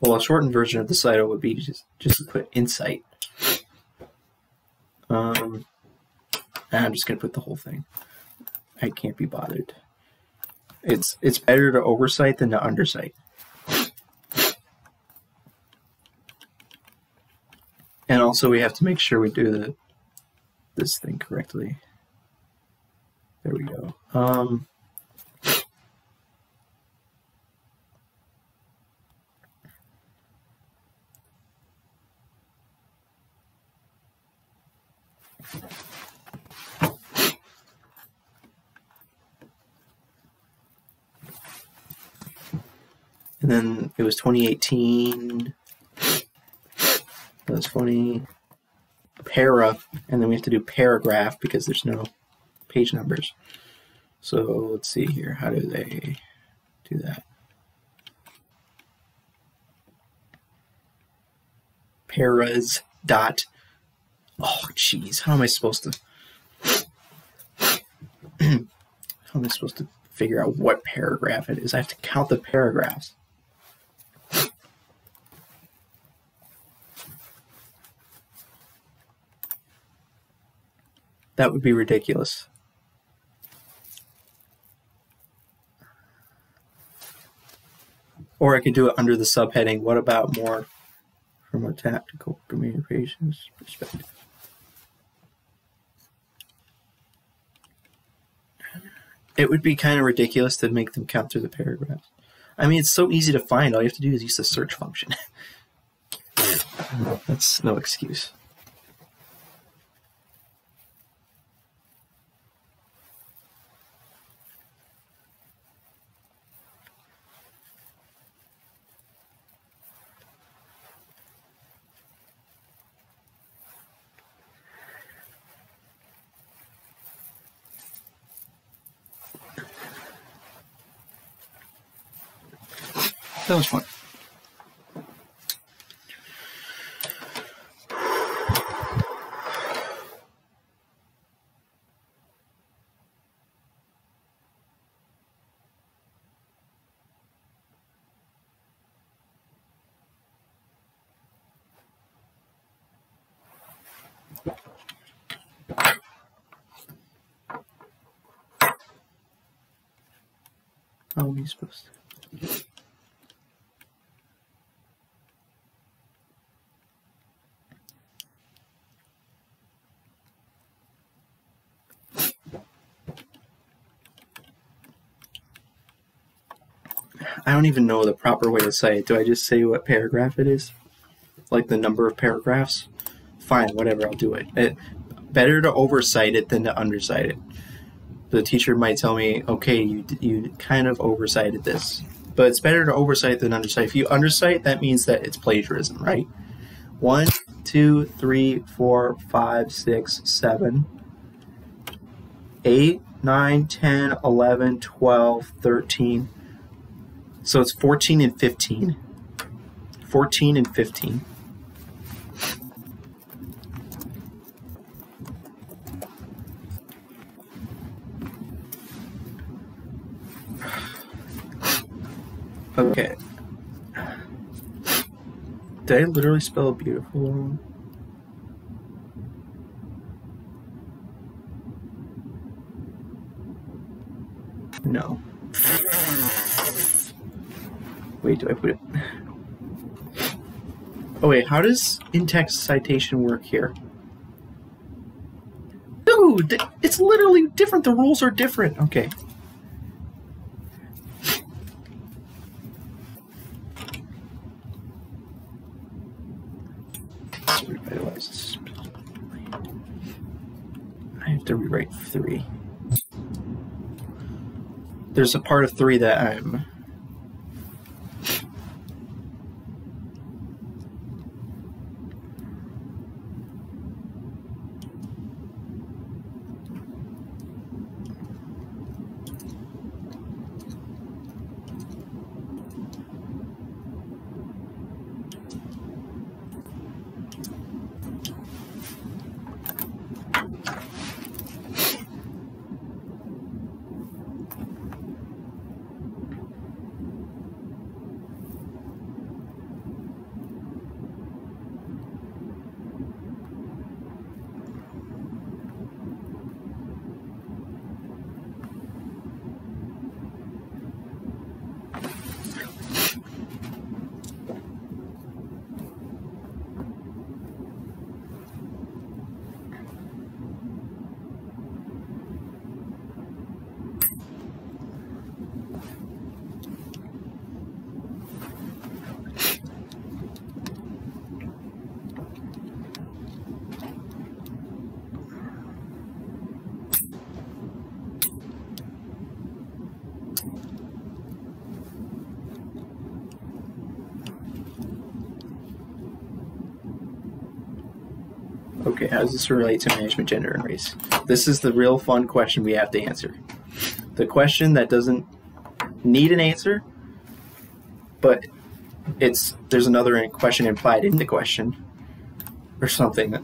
Speaker 1: a shortened version of the title would be just to put insight. I'm just gonna put the whole thing. I can't be bothered. It's better to oversight than to undersight. And also we have to make sure we do this thing correctly. There we go. And then it was 2018. That was funny. Para, and then we have to do paragraph because there's no page numbers. So let's see here. How do they do that? Paras dot. Oh, jeez. How am I supposed to? How am I supposed to figure out what paragraph it is? I have to count the paragraphs. That would be ridiculous. Or I could do it under the subheading, what about more from from a tactical communications perspective. It would be kind of ridiculous to make them count through the paragraphs. I mean, it's so easy to find. All you have to do is use the search function. That's no excuse. That was fun. How are we supposed to? I don't even know the proper way to say it. Do I just say what paragraph it is? Like the number of paragraphs? Fine, whatever, I'll do it. Better to oversight it than to undercite it. The teacher might tell me, okay, you kind of oversighted this. But it's better to oversight than undercite. If you undercite, that means that it's plagiarism, right? 1, 2, 3, 4, 5, 6, 7, 8, 9, 10, 11, 12, 13. So it's 14 and 15. 14 and 15. Okay. Did I literally spell beautiful wrong? No. Wait, do I put it? Oh wait, how does in-text citation work here? Dude, it's literally different. The rules are different. Okay. I have to rewrite 3. There's a part of 3 that I'm... Okay, how does this relate to management, gender, and race? This is the real fun question we have to answer. The question that doesn't need an answer, but there's another question implied in the question, or something.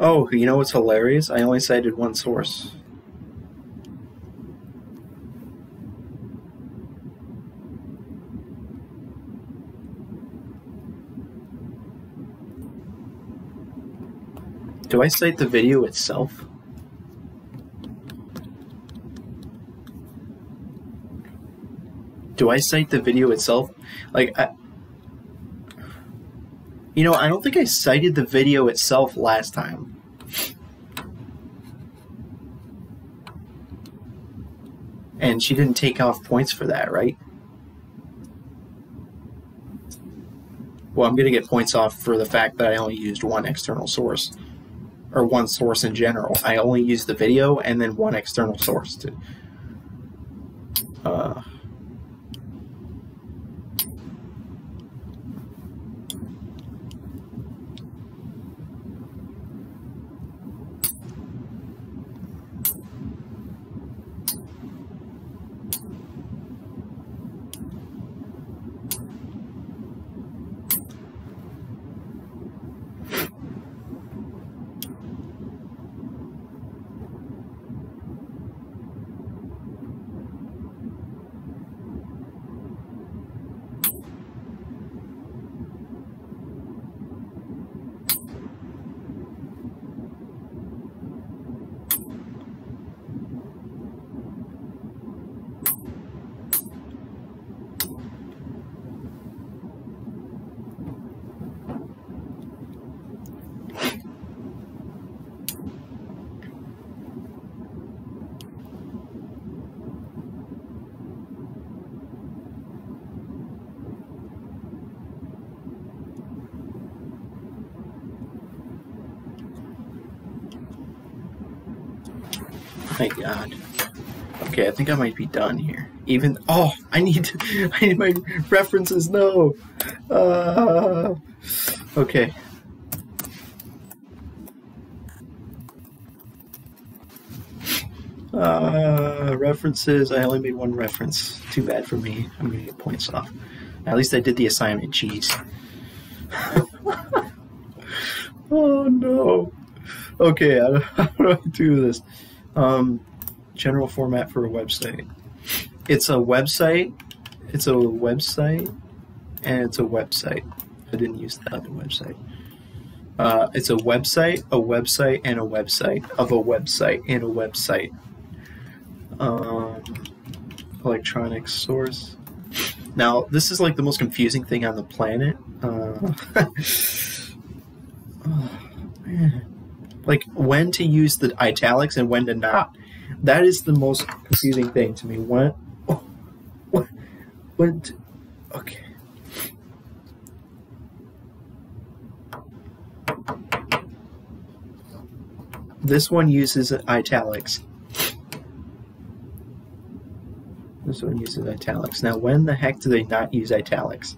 Speaker 1: Oh, you know what's hilarious? I only cited one source. Do I cite the video itself? Do I cite the video itself? Like, you know, I don't think I cited the video itself last time. And she didn't take off points for that, right? Well, I'm going to get points off for the fact that I only used one external source. Or one source in general. I only used the video and then one external source to... My God. Okay, I think I might be done here. Even oh, I need my references. No. Okay. References. I only made one reference. Too bad for me. I'm gonna get points off. At least I did the assignment. Jeez. Oh no. Okay, how do I do this? General format for a website. It's a website. It's a website, and it's a website. I didn't use the other website. It's a website, and a website of a website, and a website. Electronic source. Now, this is like the most confusing thing on the planet. Oh, man. Like when to use the italics and when to not. That is the most confusing thing to me. Okay. This one uses italics. This one uses italics. Now, when the heck do they not use italics?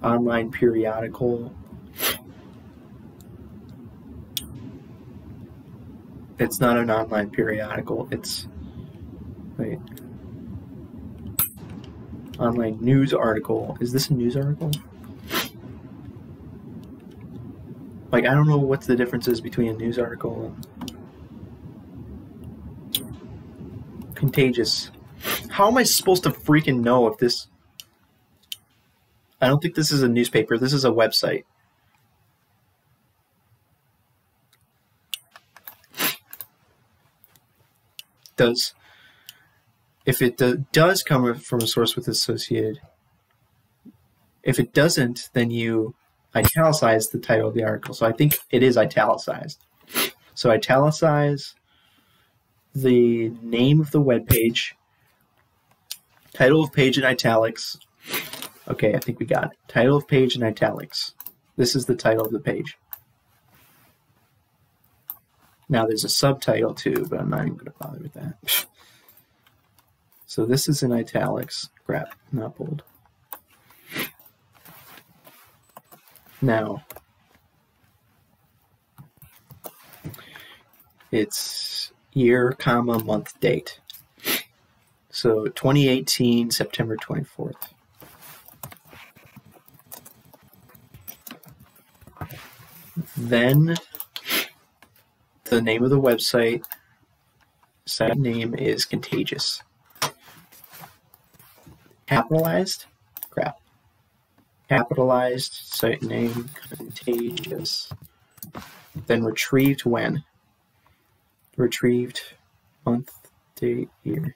Speaker 1: Online periodical. It's not an online periodical. It's wait. Online news article. Is this a news article? Like, I don't know what the difference is between a news article and contagious. How am I supposed to freaking know if this... I don't think this is a newspaper. This is a website. If it does come from a source with associated, if it doesn't, then you italicize the title of the article. So I think it is italicized. So italicize the name of the web page, title of page in italics. Okay, I think we got it. Title of page in italics. This is the title of the page. Now there's a subtitle too, but I'm not even going to bother with that. So this is in italics. Crap, not bold. Now, it's year, comma, month, date. So 2018, September 24th. Then the name of the website, site name is Contagious. Capitalized? Crap. Capitalized, site name, Contagious. Then retrieved when? Retrieved, month, date, year.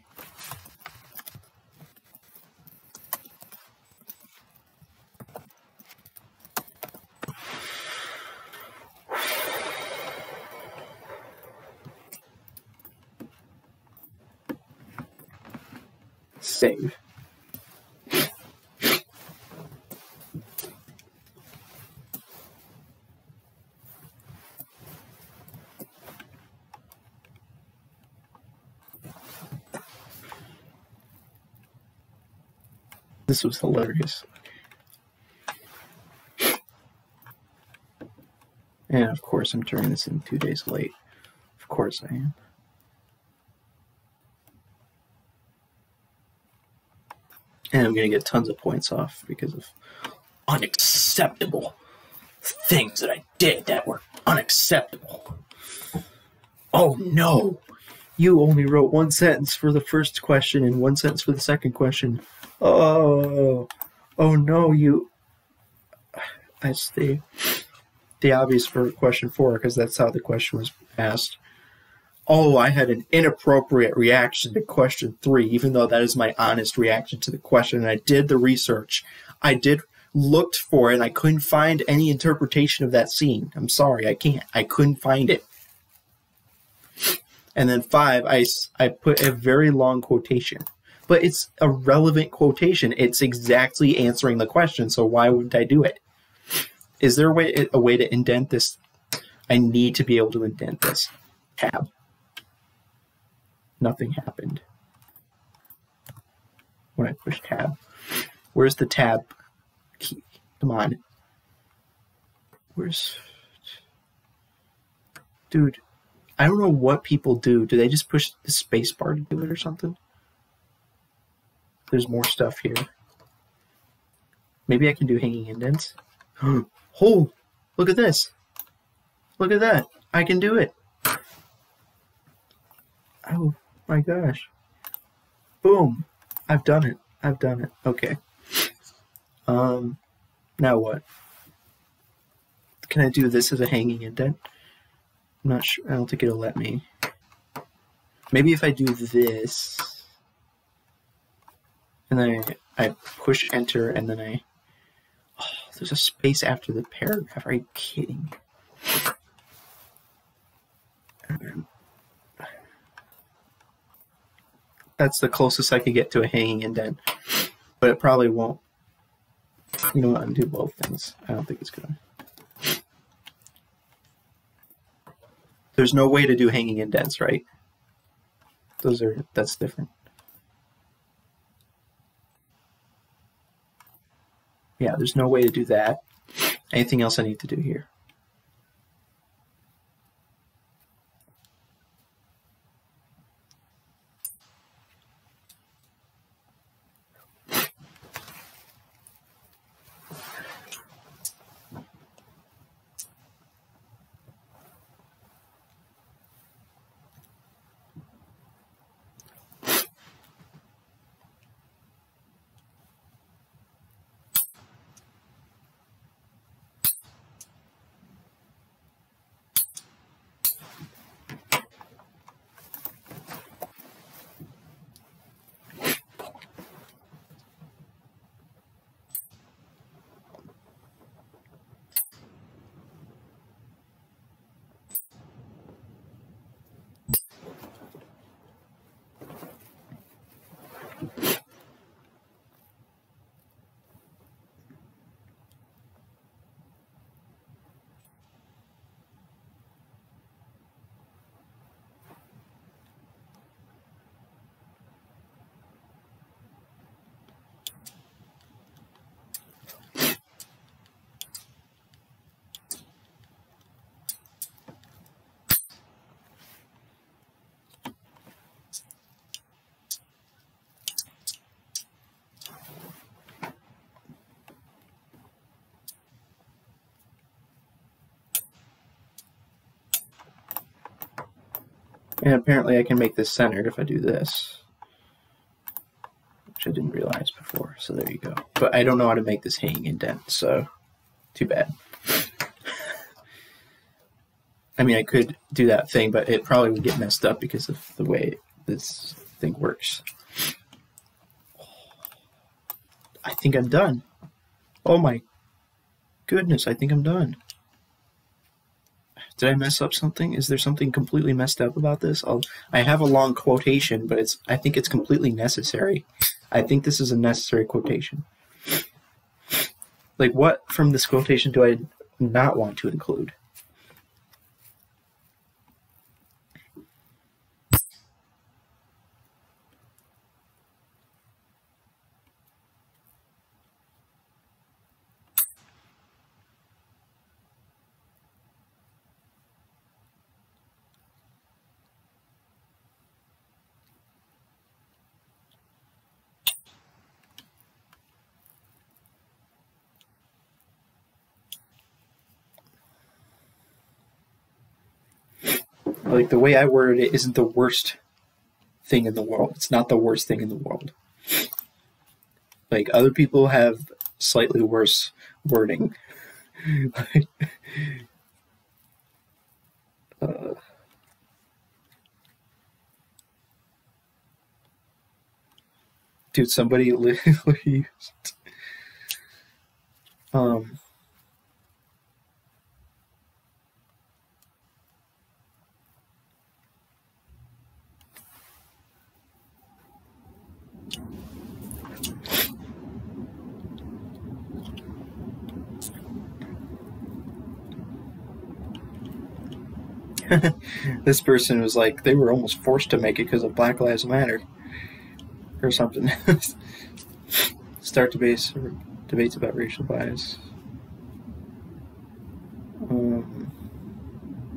Speaker 1: Save. This was hilarious. And of course I'm turning this in 2 days late. Of course I am. And I'm going to get tons of points off because of unacceptable things that I did that were unacceptable. Oh no! You only wrote 1 sentence for the first question and 1 sentence for the second question. Oh no, you... That's the obvious for question 4 because that's how the question was asked. Oh, I had an inappropriate reaction to question 3, even though that is my honest reaction to the question. And I did the research. I looked for it, and I couldn't find any interpretation of that scene. I'm sorry, I can't. I couldn't find it. And then 5, I put a very long quotation. But it's a relevant quotation. It's exactly answering the question, so why wouldn't I do it? Is there a way to indent this? I need to be able to indent this. Tab. Nothing happened when I push tab. Where's the tab key? Come on. Dude, I don't know what people do. Do they just push the space bar to do it or something? There's more stuff here. Maybe I can do hanging indents. Oh, look at this. Look at that. I can do it. Oh my gosh. Boom. I've done it. I've done it. Okay. Now what? Can I do this as a hanging indent? I'm not sure. I don't think it'll let me. Maybe if I do this, and then I push enter, and then oh, there's a space after the paragraph. Are you kidding me? That's the closest I could get to a hanging indent, but it probably won't. You know what? Undo both things. I don't think it's gonna. There's no way to do hanging indents, right? That's different. Yeah, there's no way to do that. Anything else I need to do here? And apparently I can make this centered if I do this, which I didn't realize before. So there you go. But I don't know how to make this hanging indent, so too bad. I mean, I could do that thing, but it probably would get messed up because of the way this thing works. I think I'm done. Oh my goodness, I think I'm done. Did I mess up something? Is there something completely messed up about this? I have a long quotation, but I think it's completely necessary. I think this is a necessary quotation. Like, what from this quotation do I not want to include? Like, the way I worded it isn't the worst thing in the world. It's not the worst thing in the world. Like, other people have slightly worse wording. Dude, somebody literally used... This person was like, they were almost forced to make it because of Black Lives Matter or something. Start debates about racial bias.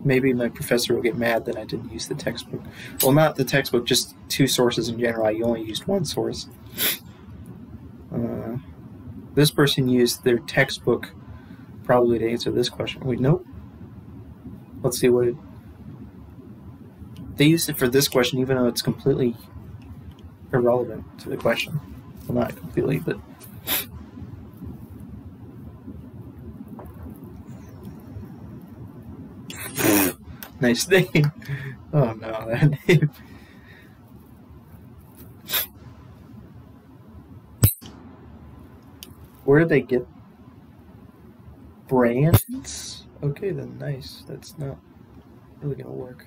Speaker 1: Maybe my professor will get mad that I didn't use the textbook. Well, not the textbook, just two sources in general. I only used one source. This person used their textbook probably to answer this question. Wait, nope. Let's see what it... They used it for this question, even though it's completely irrelevant to the question. Well, not completely, but... Nice name. Oh no, that name. Where did they get brands? Okay then, nice. That's not really gonna work.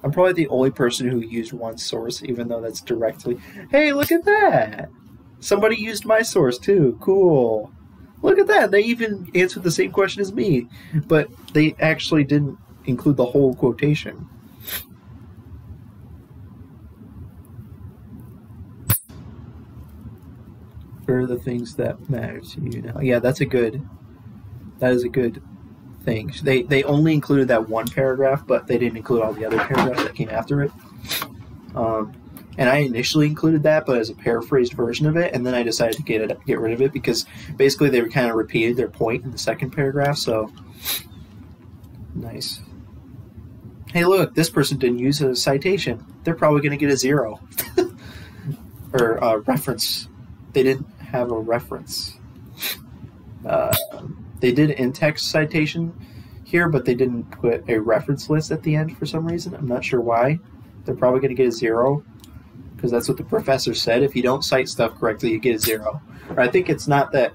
Speaker 1: I'm probably the only person who used one source, even though that's directly... Hey, look at that! Somebody used my source too. Cool. Look at that. They even answered the same question as me, but they actually didn't include the whole quotation. What are the things that matter to you now? Yeah, that is a good thing. They only included that one paragraph, but they didn't include all the other paragraphs that came after it. And I initially included that, but as a paraphrased version of it, and then I decided to get rid of it because basically they kind of repeated their point in the second paragraph. So nice. Hey, look, this person didn't use a citation. They're probably going to get a 0 or a reference. They didn't have a reference. They did in-text citation here, but they didn't put a reference list at the end for some reason. I'm not sure why. They're probably going to get a 0 because that's what the professor said. If you don't cite stuff correctly, you get a 0. Or I think it's not that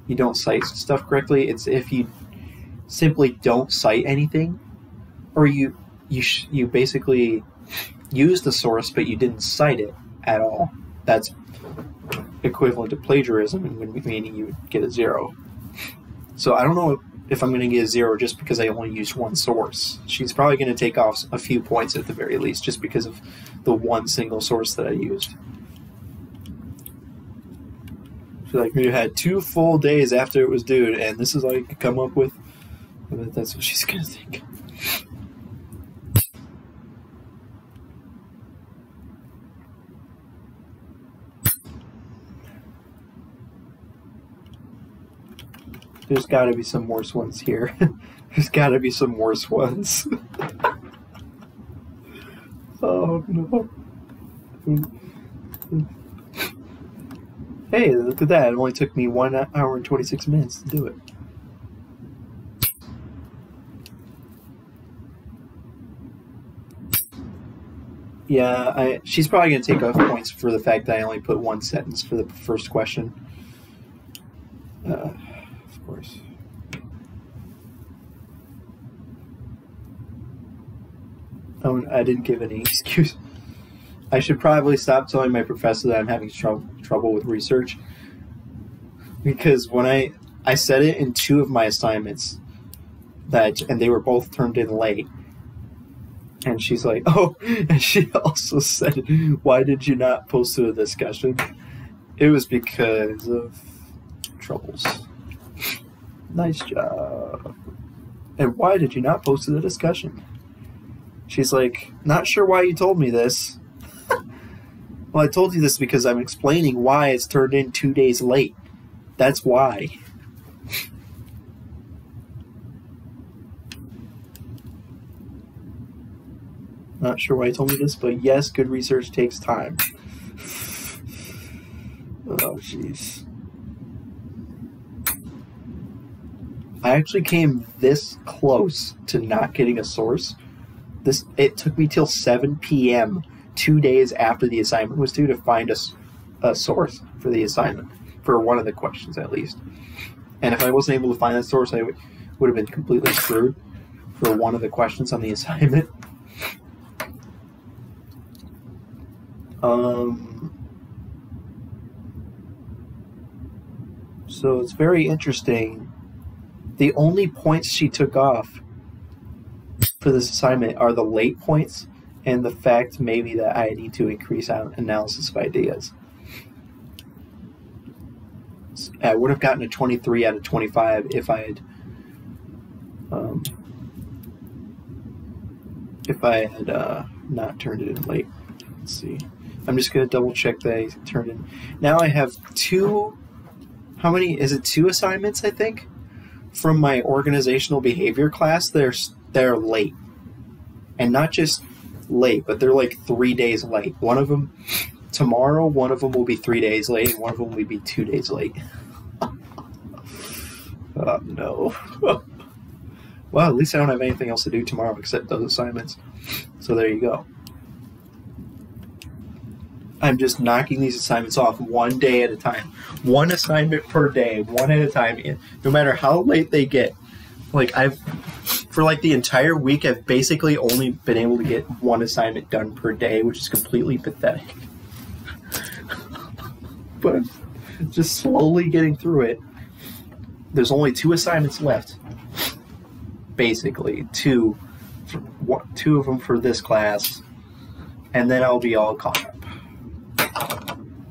Speaker 1: you don't cite stuff correctly. It's if you simply don't cite anything, or you basically use the source, but you didn't cite it at all. That's equivalent to plagiarism, meaning you would get a 0. So I don't know if I'm going to get a 0 just because I only used one source. She's probably going to take off a few points at the very least just because of the one single source that I used. So like we had 2 full days after it was due, and this is all you could come up with. I bet that's what she's going to think. There's got to be some worse ones here. There's got to be some worse ones. no. Hey, look at that. It only took me 1 hour and 26 minutes to do it. Yeah, she's probably going to take off points for the fact that I only put 1 sentence for the first question. Of course. Oh, I didn't give any excuse. I should probably stop telling my professor that I'm having trouble with research. Because when I said it in 2 of my assignments, and they were both turned in late. And she's like, oh, and she also said, why did you not post to the discussion? It was because of troubles. Nice job. And why did you not post to the discussion? She's like, not sure why you told me this. Well, I told you this because I'm explaining why it's turned in 2 days late. That's why. Not sure why you told me this, but yes, good research takes time. Oh, jeez. I actually came this close to not getting a source. It took me till 7 p.m. 2 days after the assignment was due to find a source for the assignment, for one of the questions at least. And if I wasn't able to find that source, I would have been completely screwed for one of the questions on the assignment. So it's very interesting. The only points she took off for this assignment are the late points and the fact maybe that I need to increase analysis of ideas. I would have gotten a 23 out of 25 if I had not turned it in late. Let's see. I'm just going to double check that I turned in. Now I have 2, how many, is it 2 assignments, I think, from my organizational behavior class. They're late. And not just late, but they're like 3 days late. One of them, tomorrow, one of them will be 3 days late, and one of them will be 2 days late. Oh, no. Well, at least I don't have anything else to do tomorrow except those assignments. So there you go. I'm just knocking these assignments off 1 day at a time. 1 assignment per day, 1 at a time. No matter how late they get. Like, for like the entire week, I've basically only been able to get 1 assignment done per day, which is completely pathetic. But just slowly getting through it. There's only 2 assignments left. Basically, 2 of them for this class, and then I'll be all caught up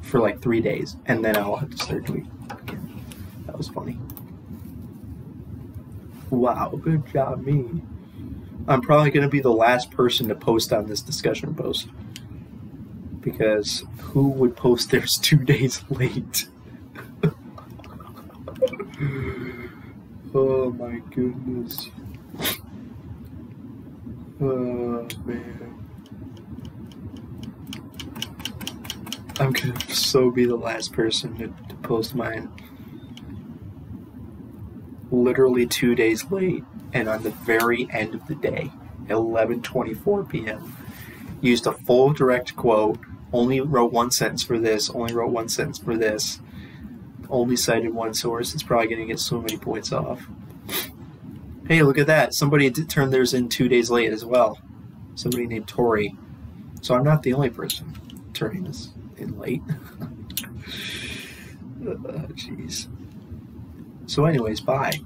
Speaker 1: for like 3 days, and then I'll have to start doing it again. That was funny. Wow, good job, me. I'm probably going to be the last person to post on this discussion post, because who would post theirs 2 days late? Oh my goodness. Oh man. I'm gonna so be the last person to post mine. Literally 2 days late, and on the very end of the day, 11:24 p.m. Used a full direct quote, only wrote 1 sentence for this, only wrote 1 sentence for this, only cited 1 source. It's probably going to get so many points off. Hey, look at that. Somebody did turn theirs in 2 days late as well. Somebody named Tori. So I'm not the only person turning this in late. Jeez. So anyways, bye.